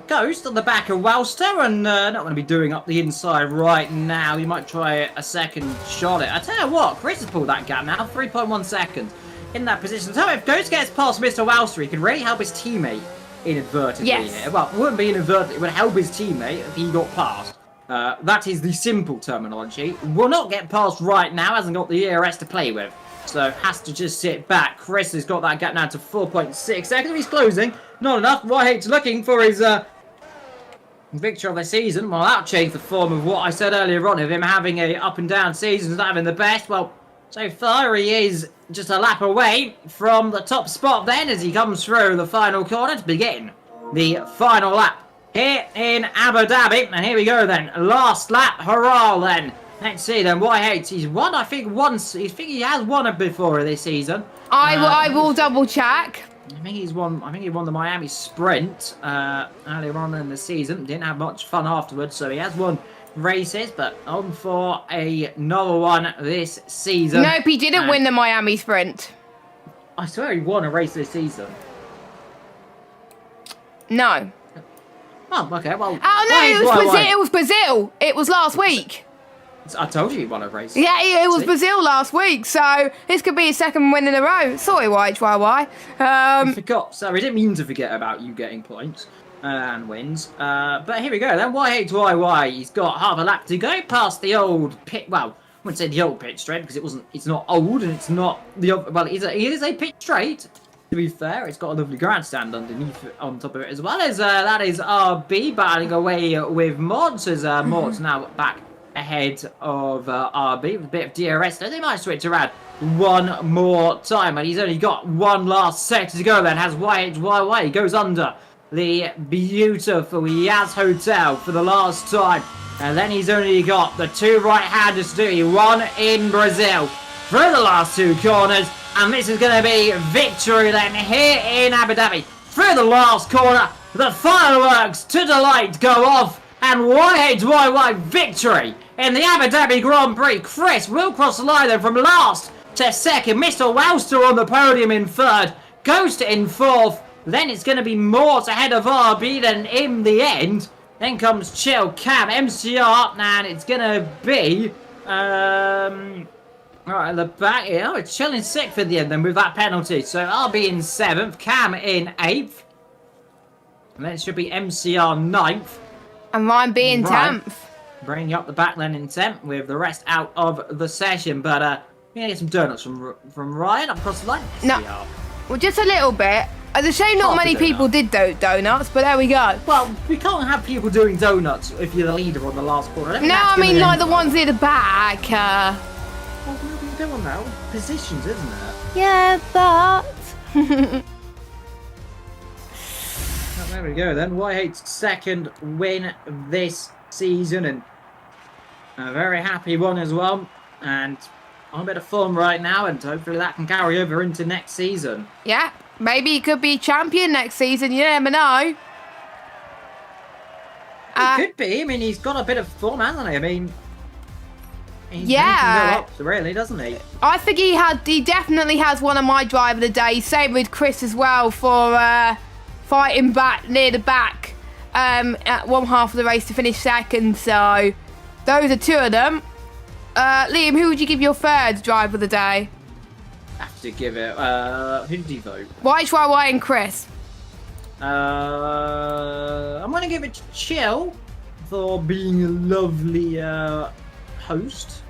Ghost on the back of Welster, and not going to be doing up the inside right now. You might try a second shot at it. I tell you what, Chris has pulled that gap now, 3.1 seconds in that position. So if Ghost gets past Mr. Welster, he can really help his teammate inadvertently here. Well, it wouldn't be inadvertently, it would help his teammate if he got past. That is the simple terminology. Will not get past right now, hasn't got the ERS to play with. So has to just sit back. Chris has got that gap now to 4.6 seconds. He's closing. Not enough. Whitehate's looking for his victory of the season. Well, that changed the form of what I said earlier on of him having a up and down season, not having the best. Well, so far he is just a lap away from the top spot then as he comes through the final corner to begin the final lap here in Abu Dhabi. And here we go then. Last lap. Hurrah then. Let's see then. Whitehates, he's won, I think, once. I think he has won it before this season. I will double check. I think he won the Miami Sprint earlier on in the season. Didn't have much fun afterwards, so he has won races, but on for another one this season. Nope, he didn't win the Miami Sprint. I swear he won a race this season. No. Oh, okay, well... Oh, no, it was Brazil. It was Brazil. It was last week. I told you he won a race. Yeah, it was Brazil last week, so this could be his second win in a row. Sorry, YHYY. I forgot. Sorry, I didn't mean to forget about you getting points and wins. But here we go then. YHYY, he's got half a lap to go past the old pit. Well, I wouldn't say the old pit straight because it's not old and it's not the other. Well, it is a pit straight. To be fair, it's got a lovely grandstand underneath on top of it as well as that is RB battling away with Mods as Mods now back ahead of RB with a bit of DRS. So they might switch around one more time, and he's only got one last sector to go. Then has YHYY. He goes under the beautiful Yas Hotel for the last time, and then he's only got the two right-handers to do. One in Brazil through the last two corners, and this is going to be victory then here in Abu Dhabi through the last corner. The fireworks to delight go off, and YHYY victory in the Abu Dhabi Grand Prix. Chris will cross the line then from last to second. Mr. Welster on the podium in third. Ghost in fourth. Then it's going to be Mort ahead of RB. Then in the end, then comes Chill, Cam, MCR, and it's going to be right at the back here. Oh, it's Chill in sixth at the end then with that penalty. So RB in seventh, Cam in eighth, and then it should be MCR ninth. And Ryan being 10th. Bringing up the back then in 10th with the rest out of the session. But we're going to get some donuts from Ryan up across the line. No, well, just a little bit. It's a shame not many people did donuts, but there we go. Well, we can't have people doing donuts if you're the leader on the last corner. No, I mean like the ones near the back. Well, we don't want that. Positions, isn't it? Yeah, but... There we go then. Whitehate's second win this season, and a very happy one as well. And on a bit of form right now, and hopefully that can carry over into next season. Yeah, maybe he could be champion next season. You never know. He could be. I mean, he's got a bit of form, hasn't he? I mean, he can go up, really, doesn't he? I think he definitely has one of my drive of the day. Same with Chris as well for fighting back near the back at one half of the race to finish second. So those are two of them. Liam, who would you give your third drive of the day? I have to give it. Who did you vote? YHYY and Chris. I'm going to give it to Chill for being a lovely host.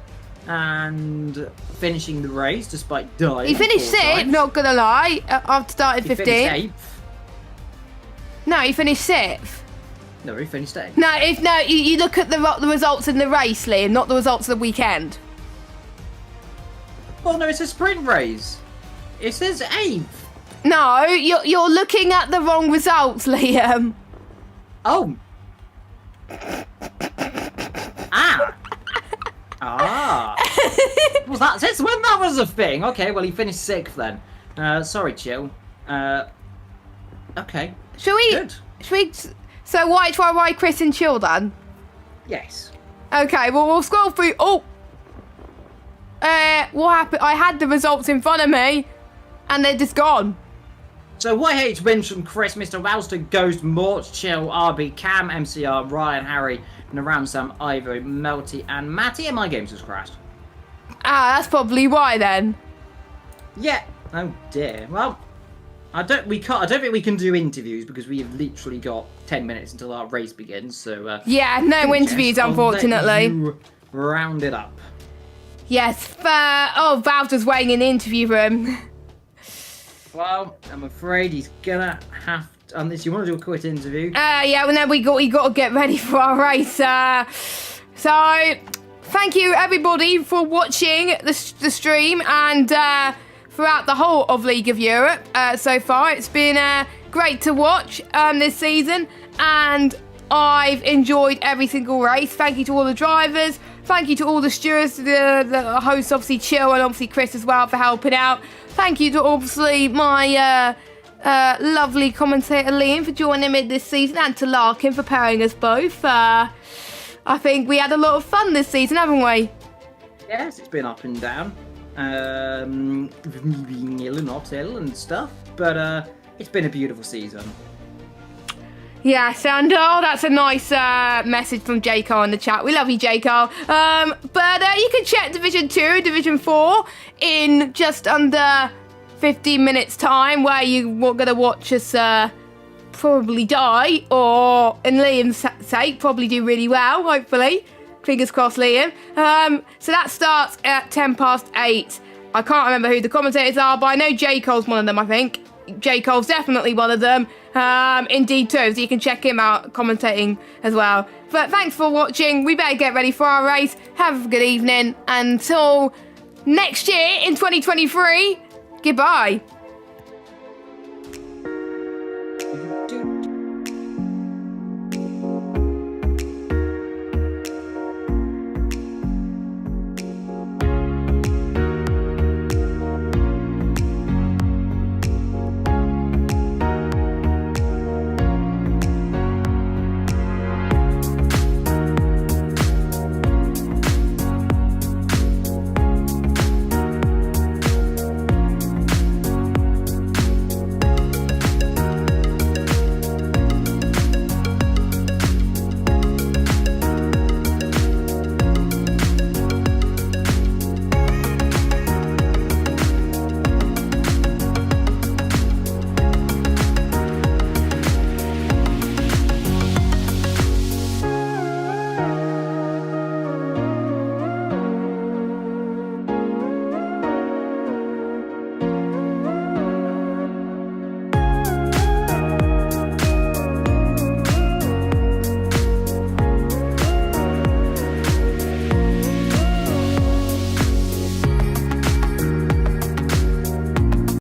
and finishing the race despite dying. He finished 4 6th, times. not gonna lie, after starting He 15th. finished 8th. No, he finished 6th. No, he finished 8th. No, you look at the results in the race, Liam, not the results of the weekend. Oh no, it's a sprint race. It says 8th. No, you're looking at the wrong results, Liam. Oh. Was that since when that was a thing? Okay, well he finished 6th then. Sorry, Chill. Okay. Should we? Good. So why Chris and Chill then? Yes. Okay, well we'll scroll through. Oh. What happened? I had the results in front of me, and they're just gone. So YH wins from Chris, Mr. Ralston, Ghost, Mort, Chill, RB, Cam, MCR, Ryan, Harry, Naram, Sam, Ivo, Melty, and Matty, and my games has crashed. Ah, that's probably why then. Yeah. Oh dear. Well, I don't think we can do interviews because we have literally got 10 minutes until our race begins. So Yeah, no interviews, I'll unfortunately. let you round it up. Yes. Valve's just waiting in the interview room. Well, I'm afraid he's gonna have to, unless you want to do a quick interview. Yeah, well, then we got to get ready for our race. So, thank you everybody for watching the stream and throughout the whole of League of Europe so far. It's been great to watch this season, and I've enjoyed every single race. Thank you to all the drivers. Thank you to all the stewards, the hosts, obviously Chill, and obviously Chris as well for helping out. Thank you to obviously my lovely commentator Liam for joining me this season, and to Larkin for pairing us both. I think we had a lot of fun this season, haven't we? Yes, it's been up and down. With me being ill and not ill and stuff, but it's been a beautiful season. Yes, and that's a nice message from J. Carl in the chat. We love you, J. Carl. But you can check Division 2, Division 4 in just under 15 minutes time, where you are going to watch us probably die, or in Liam's sake, probably do really well, hopefully. Fingers crossed, Liam. So that starts at 8:10. I can't remember who the commentators are, but I know J. Cole's one of them, I think. J. Cole's definitely one of them. Indeed too, so you can check him out commentating as well. But thanks for watching. We better get ready for our race. Have a good evening. Until next year in 2023, goodbye.